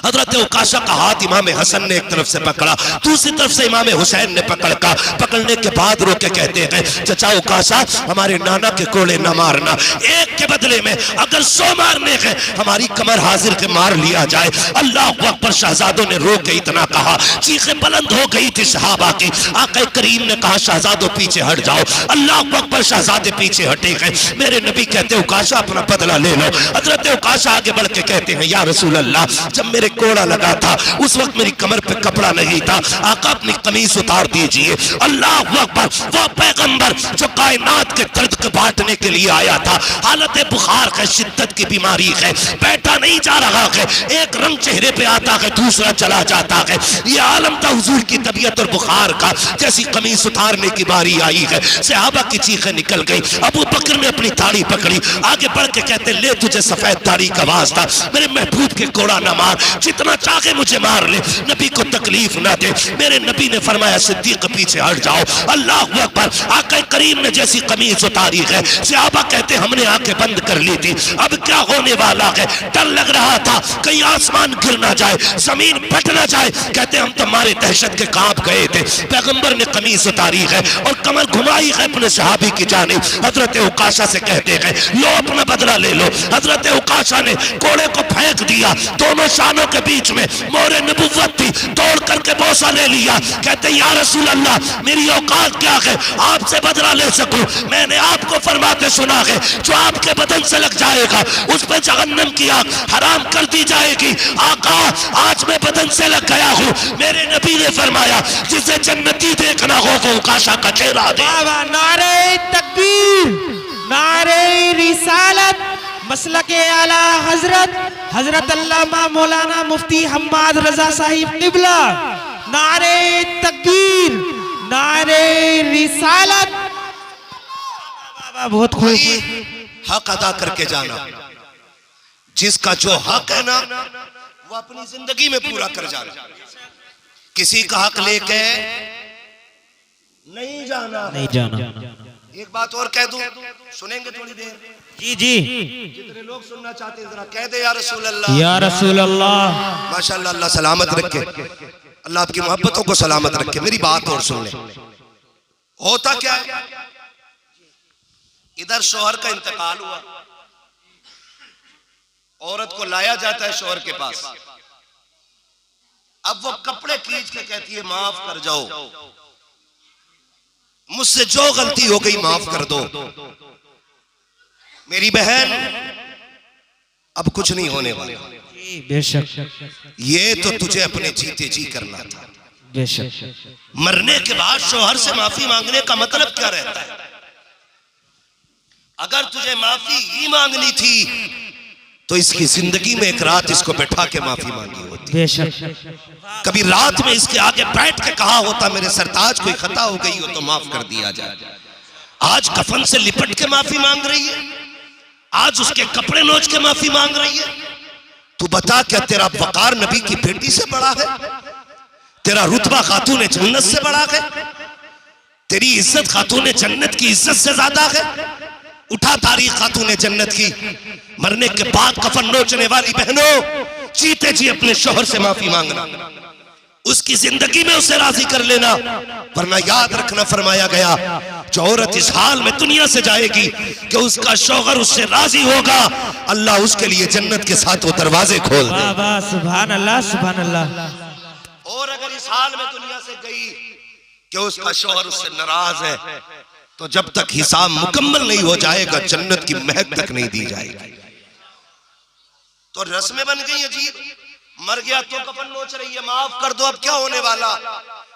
हजरत उकाशा का हाथ इमाम हसन ने एक तरफ से पकड़ा, दूसरी तरफ से इमाम हुसैन ने पकड़ने के बाद रोके कहते हैं चचा उकाशा हमारे नाना के कोड़े न मारना, एक के बदले में अगर 100 मारने हैं हमारी कमर हाजिर के मार लिया जाए। अल्लाह अकबर। शहजादों ने रो के इतना कहा, चीखें बुलंद हो गई थी सहाबा की। आका करीम ने कहा शहजादों पीछे हट जाओ। अल्लाह अकबर। शहजादे पीछे हटे गए। मेरे नबी कहते उकाशा अपना बदला ले लो। हजरत उकाशा आगे बढ़ के कहते हैं या रसूल अल्लाह जब मेरे कोड़ा लगा था उस वक्त मेरी कमर पे कपड़ा नहीं था, आका अपनी कमीज उतार दीजिए। अल्लाह अकबर। वो पैगंबर जो कायनात के दर्द को बांटने के लिए आया था, हालत बुखार है, शिद्दत की बीमारी है, बैठा नहीं जा रहा है, है, एक रंग चेहरे पे आता है, दूसरा चला जाता है। ये आलम था हुजूर की तबीयत और बुखार का। जैसी कमीज उतारने की बारी आई है, सहाबा की चीखें निकल गई। अबू बकर ने अपनी दाढ़ी पकड़ी, आगे बढ़ के कहते ले तुझे सफेद दाढ़ी का वास्ता, मेरे महबूब के कोड़ा ना मार, जितना चाहे मुझे मार ले, नबी को तकलीफ ना दे। मेरे नबी ने फरमाया सिद्दीक पीछे हट जाओ। अल्लाह अकबर। आका करीम ने जैसी कमीज उतारी है, सहाबा कहते हमने आंखें बंद कर ली थी, अब क्या होने वाला है, डर लग रहा था कहीं आसमान गिर ना जाए, जमीन फट ना जाए। कहते हम तो मारे दहशत के कांप गए थे। पैगंबर ने कमीज उतारी है और कमर घुमाई है अपने सहाबी की जानिब। हजरत उकाशा से कहते हैं लो अपना बदला ले लो। हजरत उकाशा ने कोड़े को फेंक दिया, दोनों शानों के बीच में मोरे नबुव्वत थी, दौड़ करके बोसा ले लिया। कहते या रसूल अल्लाह मेरी औकात क्या है, आपसे बदला ले सकूं? मैंने आपको फरमाते सुना है जो आपके बदन से लग जाएगा उस पर जहन्नम की आग हराम कर दी जाएगी। आका आज मैं बदन से लग गया हूँ। मेरे नबी ने फरमाया जिसे जन्नती देखना हो वो उकाशा का चेहरा दे। नारे तकबीर, नारे रिसालत, मसलके आला हजरत हजरत अल्लामा मौलाना मुफ्ती हम्माद रजा साहिब किबला। नारे तकबीर, नारे रिसालत। बहुत खूब। हक अदा करके जाना, जिसका जो हक है ना वो अपनी जिंदगी में पूरा कर जाना। किसी का हक लेके नहीं जाना, नहीं जाना। एक बात और कह दूं, सुनेंगे थोड़ी देर? जी जी, जितने लोग सुनना चाहते हैं जरा कह दे या रसूल अल्लाह। या रसूल अल्लाह। माशाअल्लाह, अल्लाह सलामत रखे, अल्लाह आपकी मोहब्बतों को सलामत रखे। मेरी बात और सुन ले। होता क्या है, इधर शौहर का इंतकाल हुआ, औरत को लाया जाता है शौहर के पास। अब वो कपड़े खींच के कहती है माफ कर जाओ, मुझसे जो गलती हो गई माफ कर दो, मेरी बहन अब कुछ नहीं होने वाला। बेशक ये तो तुझे अपने जीते जी करना था। बेशक मरने के बाद शौहर से माफी मांगने का मतलब क्या रहता है? अगर तुझे माफी ही मांगनी थी तो इसकी जिंदगी में एक रात इसको बैठा के माफी मांगी होती। बेशक कभी रात में इसके आगे बैठ के कहा होता मेरे सरताज कोई खता हो गई हो तो माफ कर दिया जाए। आज कफन से लिपट के माफी मांग रही है, आज उसके कपड़े नोच के माफी मांग रही है। तू बता क्या तेरा वकार नबी की बेटी से बड़ा है? तेरा रुतबा खातून जन्नत से बड़ा है? तेरी इज्जत खातून जन्नत की इज्जत से ज्यादा है? उठा तारीख खातून जन्नत की, मरने के बाद कफन नोचने वाली बहनों, जीते जी अपने शोहर से माफी मांगना, उसकी जिंदगी में उसे राजी कर लेना, वरना याद रखना फरमाया गया जो औरत इस हाल में दुनिया से जाएगी कि उसका शौहर उससे राजी होगा, अल्लाह उसके लिए जन्नत के साथ वो दरवाजे खोल दे। वाह सुभान अल्लाह, सुभान अल्लाह। और अगर इस हाल में दुनिया से गई कि उसका शौहर उससे नाराज है तो जब तक हिसाब मुकम्मल नहीं हो जाएगा जन्नत की महक तक नहीं दी जाएगी। तो रस्में बन गई अजीब, मर गया तो कफन नोच रही है, माफ कर दो, अब क्या होने वाला?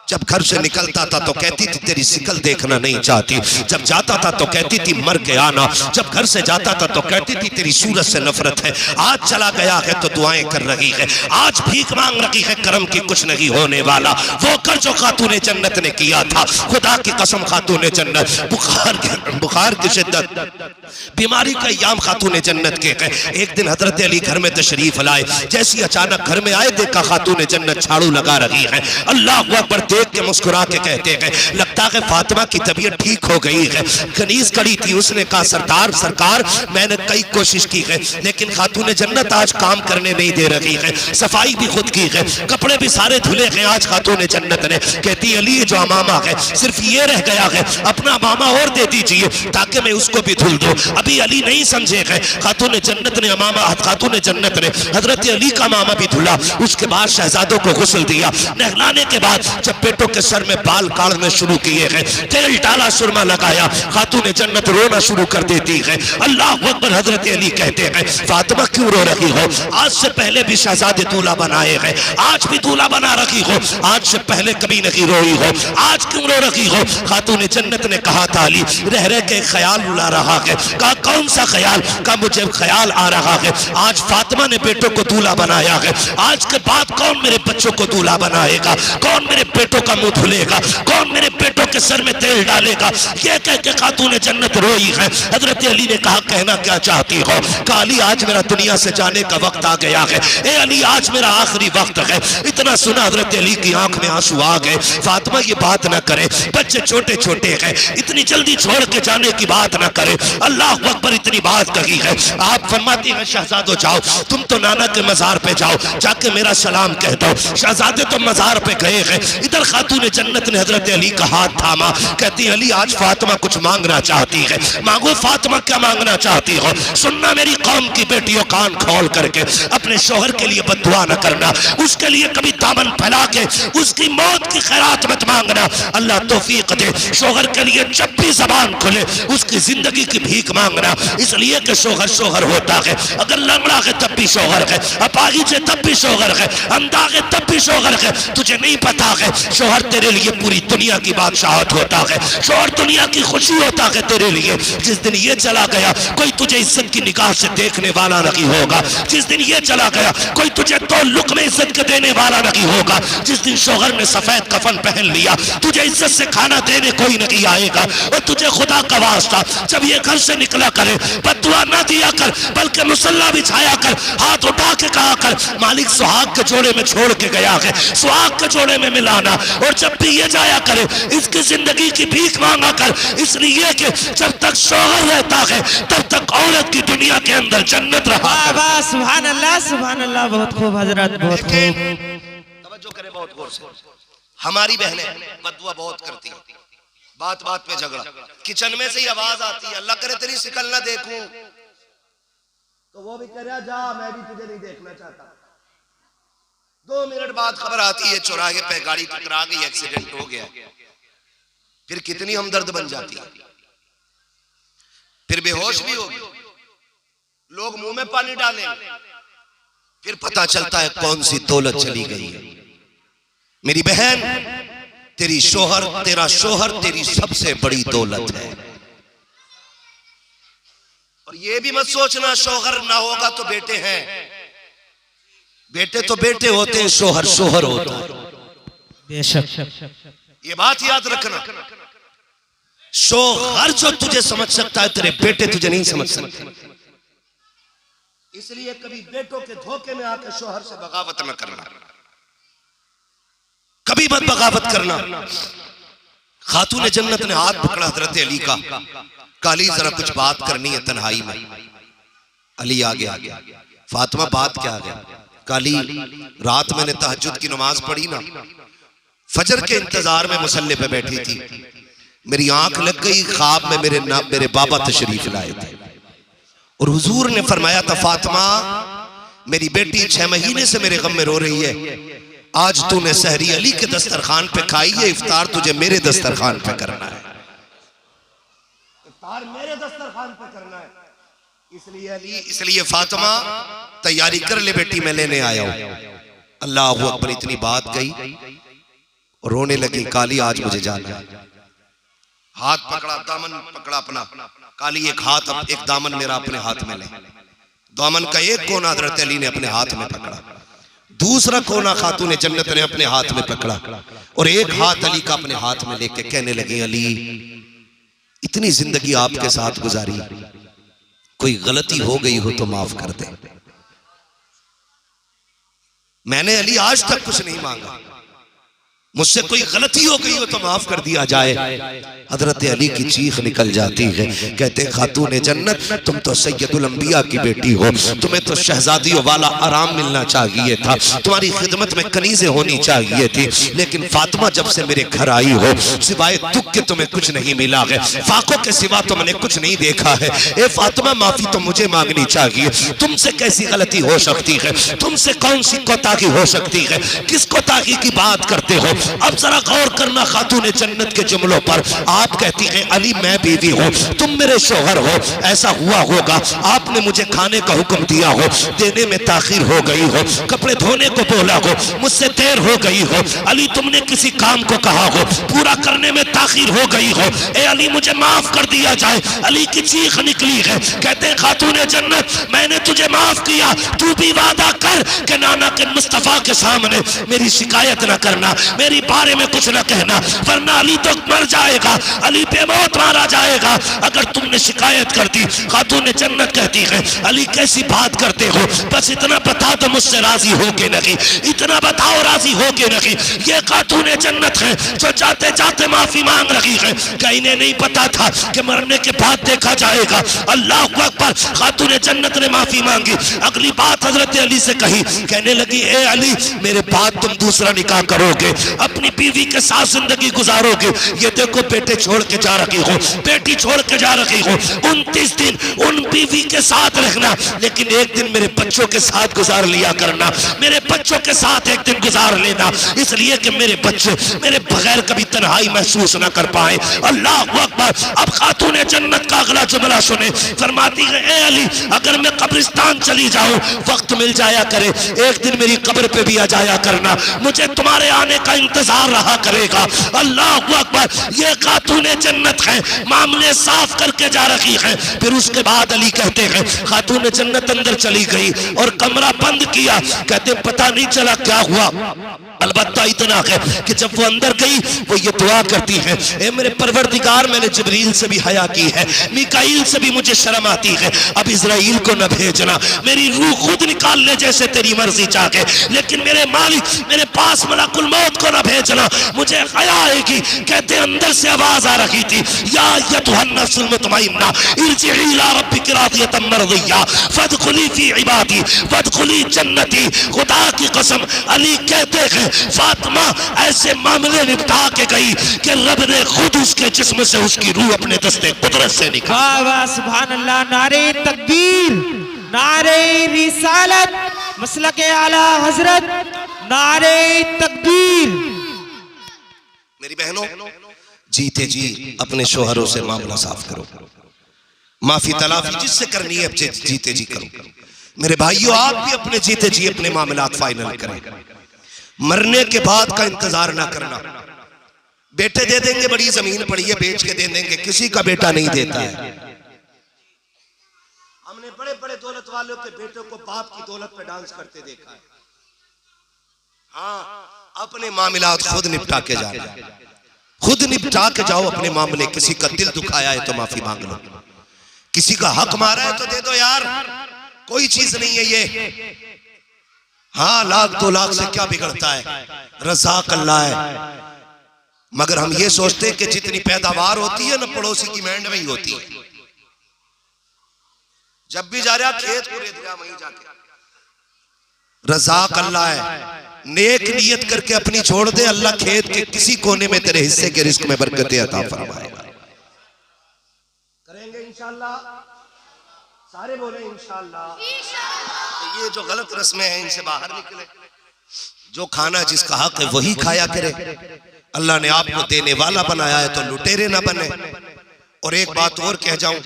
जब घर से निकलता था तो कहती थी तेरी शिकल देखना नहीं चाहती, जब जाता था तो कहती थी मर के आना, जब घर से जाता था तो कहती थी तेरी सूरत से नफरत है। आज चला गया है तो दुआएं कर रही है, आज भीख मांग रही है, करम की कुछ नहीं होने वाला। वो कर जो खातूने जन्नत ने किया था, खुदा की कसम खातूने जन्नत, बुखार की शिद्दत, बीमारी का याम खातूने जन्नत के है। एक दिन हजरत अली घर में तशरीफ लाए, जैसी अचानक घर में आए देखा खातूने जन्नत झाड़ू लगा रही है। अल्लाह अकबर देख के मुस्कुरा के कहते हैं लगता है फातिमा की तबीयत ठीक हो गई है। कनीज खड़ी थी, उसने कहा सरकार मैंने कई कोशिश की है लेकिन खातूने जन्नत आज काम करने नहीं दे रही है, सफाई भी खुद की है, कपड़े भी सारे धुले हैं आज खातूने जन्नत ने। कहती अली जो अमामा है सिर्फ ये रह गया है, अपना अमामा और दे दीजिए ताकि मैं उसको भी धुल दूं। अभी अली नहीं समझे है, खातूने जन्नत ने खातूने जन्नत ने हजरत अली का अमामा भी धुला, उसके बाद शहजादों को गुस्ल दिया। नहलाने के बाद जब बेटों के सर में बाल काटने शुरू किए हैं, तेल डाला, सुरमा लगाया, खातून जन्नत रोना शुरू कर देती है। अल्लाह अकबर। हजरत अली कहते हैं फातिमा क्यों रो रही हो? आज से पहले भी शहजादे दूल्हा बनाए हैं, आज भी दूल्हा बना रही हो, आज से पहले कभी नहीं रोई हो, आज क्यों रो रही हो? खातून जन्नत ने कहा था अली रह रह के ख्याल उड़ा रहा है। कहा कौन सा ख्याल? का मुझे ख्याल आ रहा है आज फातिमा ने बेटों को दूल्हा बनाया है, आज के बाद कौन मेरे बच्चों को दूल्हा बनाएगा, कौन मेरे बेटों का मुंह धुलेगा, कौन मेरे बेटों के सर में तेल डालेगा? ये कह के खातून जन्नत रोई है। हजरत अली ने कहा कहना क्या चाहती हो? कहा अली आज मेरा दुनिया से जाने का वक्त आ गया है, ए अली आज मेरा आखिरी वक्त है। इतना सुना हजरत अली की आंख में आंसू आ गए। फातिमा ये बात ना करे, बच्चे छोटे छोटे हैं, इतनी जल्दी छोड़ के जाने की बात ना करे। अल्लाह अकबर। इतनी बात कही है। आप फरमाती हैं शहजादो जाओ, तुम तो नाना के मजार पे जाओ, जाके मेरा सलाम कह दो। शहजादे तो मजार पे गए हैं। इधर खातून जन्नत ने हजरत अली का हाथ थामा, कहती है अली आज फातिमा कुछ मांगना चाहती है, मांगो फातिमा क्या मांगना चाहती हो? सुनना मेरी कौम की बेटियों, कान खोल करके अपने शोहर के लिए बद्दुआ न करना, उसके लिए कभी दामन फैला के उसकी मौत की खैरात मत मांगना। अल्लाह तौफीक दे शोहर के लिए जब भी जबान खुले उसकी जिंदगी की भीख मांगना, इसलिए कि शोहर शोहर होता है। अगर लंगड़ा है तब भी शोहर है, अपाहिज है तब भी शोहर है, अंधा है तब भी शोहर है। तुझे नहीं पता है शोहर तेरे लिए पूरी दुनिया की बादशाहत होता है, शोहर दुनिया की खुशी होता है तेरे लिए। जिस दिन ये चला गया कोई तुझे इज्जत की निगाह से देखने वाला नहीं होगा, जिस दिन ये चला गया कोई तुझे दो लुक़्मे इज्जत के देने वाला नहीं होगा, जिस दिन शोहर ने सफेद कफन पहन लिया तुझे इज्जत से खाना देने कोई नहीं आएगा। और तुझे खुदा का वास्ता जब ये घर से निकला करे बद्दुआ ना दिया कर, बल्कि मुसल्ला बिछाया कर, हाथ उठा के कहा कर मालिक सुहाग के जोड़े में छोड़ के गया है, सुहाग के जोड़े में मिलाना। और जब भी ये जाया करे इसकी जिंदगी की भीख मांगा कर, इसलिए कि जब तक शोहर रहता है तब तक औरत की दुनिया के अंदर जन्नत रहा। सुभान अल्लाह, सुभान अल्लाह। बहुत खूब हजरत, बहुत खूब। तवज्जो करें बहुत गौर से। हमारी बहनें बद्दुआ बहुत करती हैं, बात बात पे झगड़ा, किचन में से ही आवाज आती है अल्लाह करे तेरी शिकल ना देखूं, तो वो भी कह जा मैं भी तुझे नहीं देखना चाहता। 2 मिनट बाद खबर आती है चौराहे पे गाड़ी टकरा गई, एक्सीडेंट हो गया। फिर कितनी हमदर्द बन जाती है, फिर बेहोश भी होगी, लोग मुंह में पानी डालें, फिर पता चलता है कौन सी दौलत चली गई है। मेरी बहन तेरा शोहर तेरी सबसे बड़ी दौलत है। और ये भी मत सोचना शोहर ना होगा तो बेटे हैं, बेटे तो बेटे होते हैं, शोहर शोहर होता है। बेशक ये बात याद रखना, शोहर जो तुझे समझ सकता है तेरे बेटे तुझे नहीं समझ सकते। इसलिए कभी बेटों के धोखे में आकर शोहर से बगावत न करना, कभी मत बगावत करना। खातून जन्नत ने हाथ पकड़ा हजरत अली का, काली जरा कुछ बात करनी है तन्हाई में। अली आ गया, फातिमा बात क्या है? काली रात मैंने तहज्जुद की नमाज पढ़ी ना, फजर के इंतजार में मुसल्ले पे बैठी थी, मेरी आंख लग गई, ख्वाब में मेरे बाबा तशरीफ लाए थे और हुजूर ने फरमाया था फातिमा मेरी बेटी 6 महीने से मेरे गम में रो रही है, आज तूने सहरी अली के दस्तरखान पे खाई है, इफ्तार तुझे मेरे दस्तरखान पे करना है, इफ्तार मेरे दस्तरखान पे करना है। इसलिए फातिमा तैयारी कर ले बेटी, मैं लेने आया हूं। अल्लाह अकबर। इतनी बात कही और रोने लगी। काली आज मुझे जाना है। हाथ पकड़ा, दामन पकड़ा अपना। काली एक दामन मेरा अपने हाथ में ले। दामन का एक कोना हज़रत अली ने अपने हाथ में पकड़ा, दूसरा कोना खातून जन्नत ने अपने हाथ में पकड़ा और एक हाथ अली का अपने हाथ में लेके कहने लगे अली इतनी जिंदगी आपके साथ गुजारी, कोई गलती हो गई हो तो माफ कर दे। मैंने अली आज तक कुछ नहीं मांगा, मुझसे कोई गलती हो गई हो तो माफ कर दिया जाए। हजरत अली की चीख निकल जाती है, कहते खातून जन्नत तुम तो सैयदुल अंबिया की बेटी हो, तुम्हें तो शहजादियों वाला आराम मिलना चाहिए था, तुम्हारी खिदमत में कनीज़ें होनी चाहिए थी, लेकिन फातिमा जब से मेरे घर आई हो सिवाय दुख के तुम्हें कुछ नहीं मिला है, फाकों के सिवा तो मैंने कुछ नहीं देखा है। ए फातिमा माफी तो मुझे मांगनी चाहिए, तुमसे कैसी गलती हो सकती है, तुमसे कौन सी कोताही हो सकती है, किस कोताही की बात करते हो? अब जरा गौर करना खातून जन्नत के जुमलों पर। आप कहती हैं अली मैं बीवी हूँ, तुम मेरे शौहर हो, ऐसा हुआ होगा आपने मुझे खाने का हुक्म दिया हो, देने में ताखीर हो गई हो, कपड़े धोने को बोला हो, मुझसे देर हो गई हो, अली तुमने किसी काम को कहा हो, पूरा करने में ताखीर हो गई हो, ए अली मुझे माफ कर दिया जाए। अली की चीख निकली है। कहते हैं खातून जन्नत मैंने तुझे माफ किया, तू भी वादा कर कि नाना के मुस्तफा के सामने मेरी शिकायत न करना, मेरी बारे में कुछ न कहना, वरना अली तो मर जाएगा, अली पे मौत मारा जाएगा अगर तुमने शिकायत कर दी। खातून जन्नत कहती है अली कैसी बात करते हो, बस इतना बता दो मुझसे राजी हो के नहीं, इतना बताओ राजी हो के नहीं। ये खातून जन्नत है जो जाते जाते माफी मांग रही है। क्या इन्हें नहीं पता था कि मरने के बाद देखा जाएगा? अल्लाह अकबर। खातून जन्नत ने माफी मांगी। अगली बात हजरत अली से कही, कहने लगी ए अली मेरे बाद तुम दूसरा निकाह करोगे, अपनी बीवी के साथ जिंदगी गुजारोगे। ये देखो बेटे छोड़ के जा रही हो, बेटी छोड़ के जा रही हो, 29 दिन उन बीवी के साथ रहना, लेकिन एक दिन मेरे बच्चों के साथ गुजार लिया करना, मेरे बच्चों के साथ एक दिन गुजार लेना, इसलिए कि मेरे बच्चे मेरे बगैर कभी तन्हाई महसूस न कर पाए। अल्लाह अकबर। अब खातून जन्नत का अगला जुमला सुने। फरमाती है ए अली अगर मैं कब्रिस्तान चली जाऊं, वक्त मिल जाया करे, एक दिन मेरी कब्र पे भी आ जाया करना, मुझे तुम्हारे आने का इंतजार रहा करेगा। अल्लाह अकबर। ये खातून जन्नत है, मामले साफ करके जा रही है। फिर उसके बाद अली कहते हैं खातून जन्नत अंदर चली गई और कमरा बंद किया। कहते पता नहीं चला क्या हुआ, अलबत्ता इतना है कि जब वो अंदर गई वो ये दुआ करती है, ए मेरे परवरदिगार मैंने जिब्रील से भी हया की है, मिकाईल से भी मुझे शर्म आती है, अब इजराइल को न भेजना, मेरी रूह खुद निकाल ले जैसे तेरी मर्जी चाहे, लेकिन मेरे मालिक मेरे पास मलाकुल मौत को न भेजना, मुझे हया आएगी। कहते अंदर से आवाज आ रही थी, या अय्युहन नफ्सुल मुतमइन्ना इरजिई इला रब्बिकी रादियतम मर्दिया फदखुली फी इबादी फदखुली जन्नती। खुदा की कसम अली कहते हैं फातिमा ऐसे मामले निपटा के गई कि रब ने खुद उसके जिस्म से उसकी रूह अपने दस्ते कुदरत से निकाली। वाह वाह सुभान अल्लाह। नारे तकबीर, नारे रिसालत, मसलके आला हजरत, नारे तकबीर। मेरी बहनों जीते जी अपने शोहरों से मामला साफ करो, माफी तलाफी जिससे करनी है जीते जी करो। मेरे भाइयों आप भी अपने जीते जी अपने मामलात फाइनल करें, मरने के बाद का इंतजार ना करना। बेटे दे देंगे, बड़ी जमीन पड़ी है बेच के दे देंगे, किसी का बेटा नहीं देता है। हमने बड़े बड़े दौलत वालों के बेटों को बाप की दौलत पे डांस करते देखा है। हाँ अपने मामलात खुद निपटा के जाना, खुद निपटा के जाओ अपने मामले। किसी का दिल दुखाया है तो माफी मांग लो, किसी का हक मारा है तो दे दो यार, कोई चीज नहीं है ये। हाँ 1,00,000 2 लाख से क्या बिगड़ता है, रज़ाक अल्लाह है। मगर हम ये सोचते हैं कि जितनी पैदावार होती है ना पड़ोसी की मैंड में ही होती है। जब भी जा रहा खेत को रेत गया वहीं जाके, रज़ाक अल्लाह है। नेक नियत करके अपनी छोड़ दे, अल्लाह खेत के किसी कोने में तेरे हिस्से के रिस्क में बरकतें अता फरमाएगा। करेंगे इंशाअल्लाह, सारे बोले इंशाअल्लाह। ये जो गलत रस्में हैं इनसे बाहर निकले, जो खाना जिसका हक है वही खाया करे। अल्लाह ने आपको देने वाला बनाया है तो लुटेरे ना बने। और एक बात और कह जाऊं,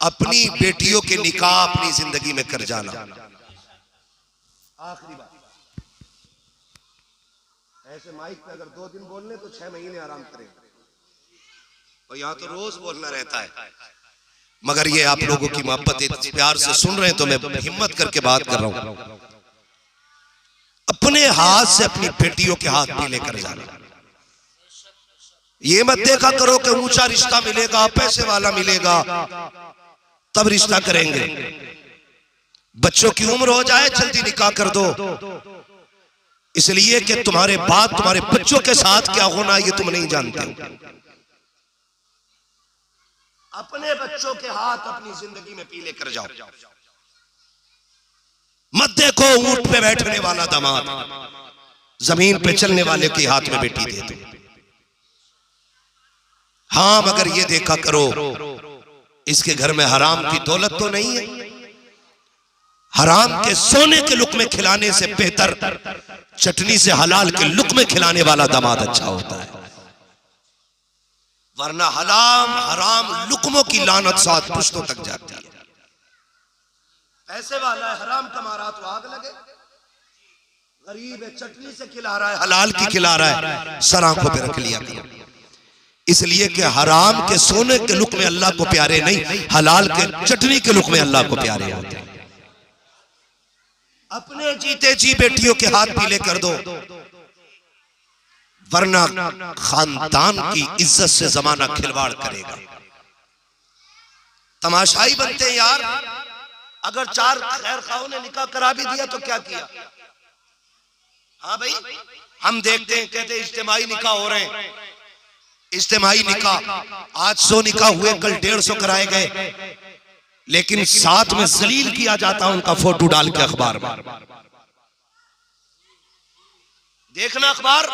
अपनी बेटियों के निकाह अपनी जिंदगी में कर जाना। आखिरी बात, ऐसे माइक पे अगर 2 दिन बोलने तो 6 महीने आराम करेंगे, और यहाँ तो रोज बोलना रहता है। मगर ये आप लोगों की मोहब्बत प्यार से सुन रहे हैं तो मैं हिम्मत करके बात कर रहा हूं। अपने हाथ से अपनी बेटियों के हाथ भी लेकर जाना। ये मत देखा करो कि ऊंचा रिश्ता मिलेगा, पैसे वाला मिलेगा तब रिश्ता करेंगे। बच्चों की उम्र हो जाए जल्दी निकाह कर दो, इसलिए कि तुम्हारे बाद तुम्हारे बच्चों के साथ क्या होना ये तुम नहीं जानते। अपने बच्चों के हाथ अपनी जिंदगी में पी लेकर जाओ। मत देखो ऊंट पे बैठने वाला दामाद, जमीन पे चलने वाले के हाथ में बेटी दे दो। हाँ मगर ये देखा करो इसके घर में हराम की दौलत तो नहीं है। हराम के सोने के लुक़मे खिलाने से बेहतर चटनी से हलाल के लुक़मे खिलाने वाला दामाद अच्छा होता है। वरना हराम लुक़मों की लानत 7 पुश्तों तक जाती है। पैसे वाला है, हराम कमा रहा तो आग लगे, गरीब है, चटनी से खिला रहा है, हलाल की खिला रहा है, सर आंखों पे रख लिया करो। इसलिए कि हराम के सोने के लुक़मे अल्लाह को प्यारे नहीं, हलाल के चटनी के लुक़मे अल्लाह को प्यारे होते हैं। अपने जीते जी बेटियों के हाथ पीले कर दो, वरना खानदान की इज्जत से जमाना खिलवाड़ करेगा। तमाशाई बनते हैं यार। अगर 4 खैर खाओं ने निकाह करा भी दिया तो क्या किया? हाँ भाई, हम देखते हैं, कहते हैं इज्तिमाई निकाह हो रहे हैं, इज्तिमाई निकाह, आज 100 निकाह हुए, कल 150 कराए गए, लेकिन साथ में जलील किया जाता उनका फोटो डाल के अखबार में। देखना अखबार,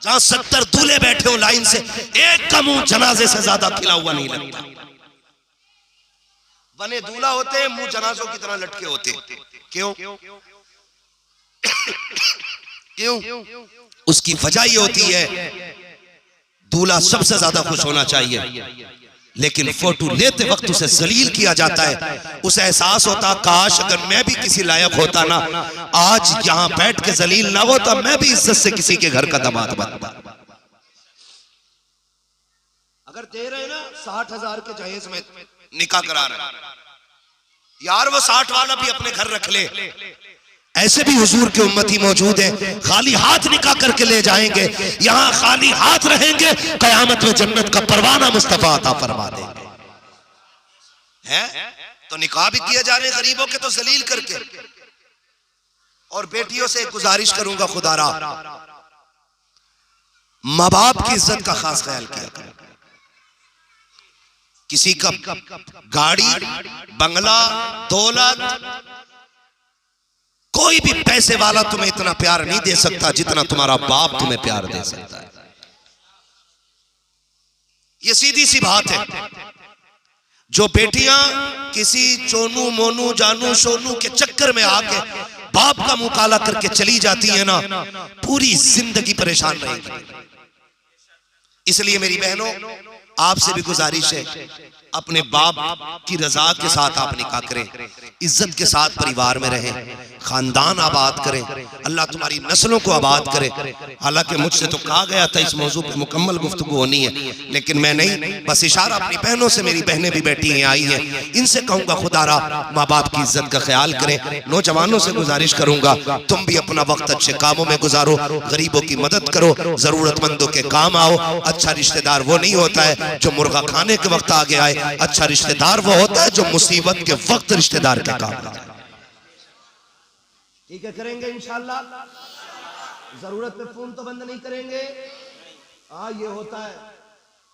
जहां 70 दूल्हे बैठे हो लाइन से, एक का मुंह जनाजे से ज्यादा खिला हुआ नहीं लगता। बने दूल्हा होते हैं, मुंह जनाजों की तरह लटके होते। क्यों? क्यों? उसकी वजह ये होती है, दूल्हा सबसे ज्यादा खुश होना चाहिए, लेकिन फोटो लेते वक्त उसे जलील किया जाता है। उसे एहसास होता, काश अगर मैं भी किसी लायक होता ना, आज यहां बैठ के जलील ना होता, मैं भी इज्जत से किसी के घर का दामाद बनता। अगर दे रहे ना 60,000 के जहेज में निकाह करा रहे यार, वो 60 वाला भी अपने घर रख ले। ऐसे भी हुजूर के उम्मती मौजूद हैं, खाली हाथ निकाह करके ले जाएंगे, यहां खाली हाथ रहेंगे, कयामत में जन्नत का परवाना मुस्तफा अता फरमा देंगे। हैं? तो निकाह भी किए जा रहे हैं गरीबों के, तो जलील करके। और बेटियों से गुजारिश करूंगा, खुदारा माँ बाप की इज्जत का खास ख्याल किया करें। किसी का गाड़ी, बंगला, दौलत, कोई भी पैसे वाला तुम्हें इतना प्यार नहीं दे सकता जितना तुम्हारा बाप तुम्हें प्यार दे सकता है। ये सीधी सी बात है। जो बेटियां किसी चोनू मोनू जानू सोनू के चक्कर में आके बाप का मुंह काला करके चली जाती है ना, पूरी जिंदगी परेशान रहेगी। इसलिए मेरी बहनों, आपसे भी गुजारिश है, अपने बाप की रजा के साथ आप निकाह करें, इज्जत के साथ परिवार में रहें, खानदान आबाद करें, अल्लाह तुम्हारी नस्लों को आबाद करे। हालांकि मुझसे तो कहा गया था इस मौजू पर मुकम्मल गुफ्तगू होनी है, लेकिन मैं नहीं, बस इशारा अपनी बहनों से, मेरी बहनें भी बैठी हैं, आई हैं, इनसे कहूंगा खुदारा माँ बाप की इज्जत का ख्याल करें। नौजवानों से गुजारिश करूंगा, तुम भी अपना वक्त अच्छे कामों में गुजारो, गरीबों की मदद करो, जरूरतमंदों के काम आओ। अच्छा रिश्तेदार वो नहीं होता है जो मुर्गा खाने के वक्त आगे आए, अच्छा रिश्तेदार वो होता है जो मुसीबत के वक्त रिश्तेदार के काम आता है। ठीक है, करेंगे इंशाल्लाह। जरूरत पे फोन तो बंद नहीं करेंगे। हाँ, ये होता है,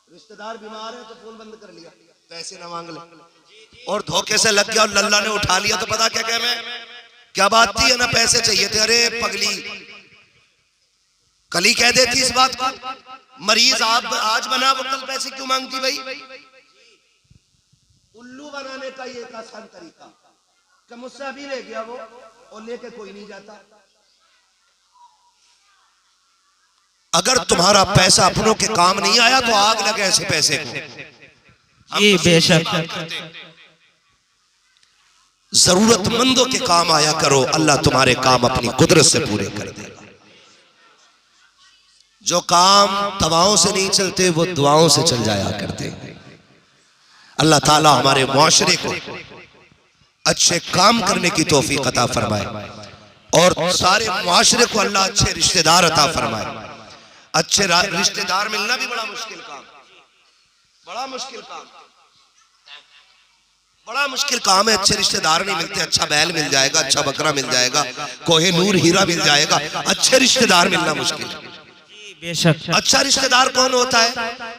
रिश्तेदार बीमार है तो फोन बंद कर लिया, पैसे ना मांग ले, और धोखे से लग गया और लल्ला ने उठा लिया तो पता क्या कह, मैं क्या बात थी, ना पैसे चाहिए थे। अरे पगली, कल ही कह देती इस बात को। मरीज आप आज बना, वो कल पैसे क्यों मांगती भाई? उल्लू बनाने का ये एक आसान तरीका कि मुझसे अभी ले गया वो, और लेके कोई नहीं जाता। अगर तुम्हारा पैसा अपनों के काम नहीं आया तो आग लगे ऐसे पैसे को। ये बेशक जरूरतमंदों के काम आया करो, अल्लाह तुम्हारे काम अपनी कुदरत से पूरे कर देगा। जो काम दवाओं से नहीं चलते वो दुआओं से चल जाया करते हैं। अल्लाह ताला हमारे मुआशरे को अच्छे काम करने की तौफीक अता फरमाए, और सारे मुआशरे को अल्लाह अच्छे रिश्तेदार अता फरमाए। अच्छे रिश्तेदार मिलना भी बड़ा मुश्किल काम, बड़ा मुश्किल काम, बड़ा मुश्किल काम है। अच्छे रिश्तेदार नहीं मिलते। अच्छा बैल मिल जाएगा, अच्छा बकरा मिल जाएगा, कोहिनूर हीरा मिल जाएगा, अच्छे रिश्तेदार मिलना मुश्किल है। अच्छा रिश्तेदार कौन होता है?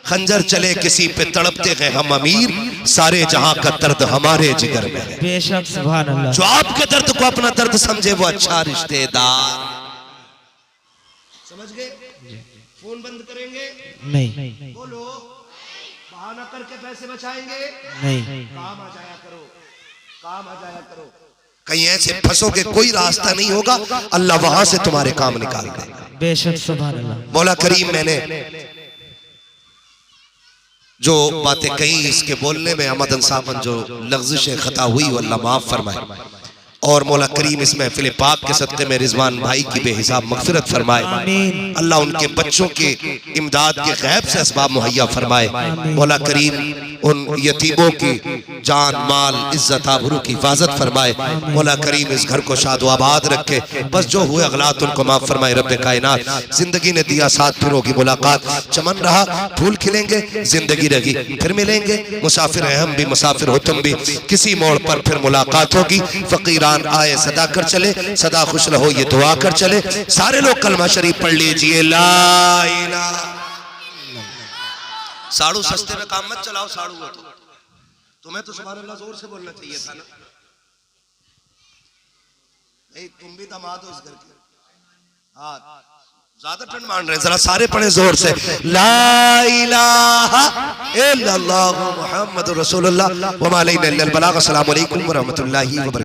खंजर चले किसी पे तड़पते हैं हम अमीर, सारे जहां का दर्द हमारे जिगर में है। बेशक, सुभान अल्लाह। जो आपके दर्द को अपना दर्द समझे वो अच्छा रिश्तेदार। समझ गए? फोन बंद करेंगे नहीं, बोलो, बहाना करके पैसे बचाएंगे नहीं, काम आ जाया करो, काम आ जाया करो। कहीं ऐसे फंसोगे कोई रास्ता नहीं होगा, अल्लाह वहां से तुम्हारे काम निकाल देगा। बेशक सुभान अल्लाह। मौला करीम मैंने जो बातें कही इसके बोलने में अमदन साहब जो लफ्ज़िश खता हुई वो अल्लाह माफ फरमाए, और मौला करीम इस महफिल पाक के सदक़े में रिजवान भाई की बेहिसाब मग़फ़िरत फरमाए। अल्लाह उनके बच्चों के इमदाद के गैब से असबाब मुहैया फरमाए। मौला करीम उन यतीमों की जान माल इज्जत आबरू की हिफाजत फरमाए। मौला करीम इस घर को शादो आबाद रखे, बस जो हुए अगलात उनको माफ फरमाए। रब्बे कायनात जिंदगी ने दिया साथ, फिर होगी मुलाकात, चमन रहा फूल खिलेंगे, जिंदगी रही फिर मिलेंगे। मुसाफिर हैं हम भी, मुसाफिर हो तुम भी, किसी मोड़ पर फिर मुलाकात होगी। फकीरान आए सदा कर चले, सदा खुश रहो ये दुआ कर चले। सारे लोग कलमा शरीफ पढ़ लीजिए, ला इलाहा। साड़ू सस्ते में काम मत चलाओ, साड़ू हो तो तुम्हें तो सुभान अल्लाह जोर से बोलना चाहिए था ना। नहीं तुम भी दामाद हो इस घर के। हाँ ज्यादा ठंड मान रहे हैं, जरा सारे पढ़े जोर से, ला इलाहा इल्लल्लाह मुहम्मदुर रसूलुल्लाह व मा अलैना इल्लल बलाग। अस्सलामु अलैकुम व रहमतुल्लाहि व बरकातहू।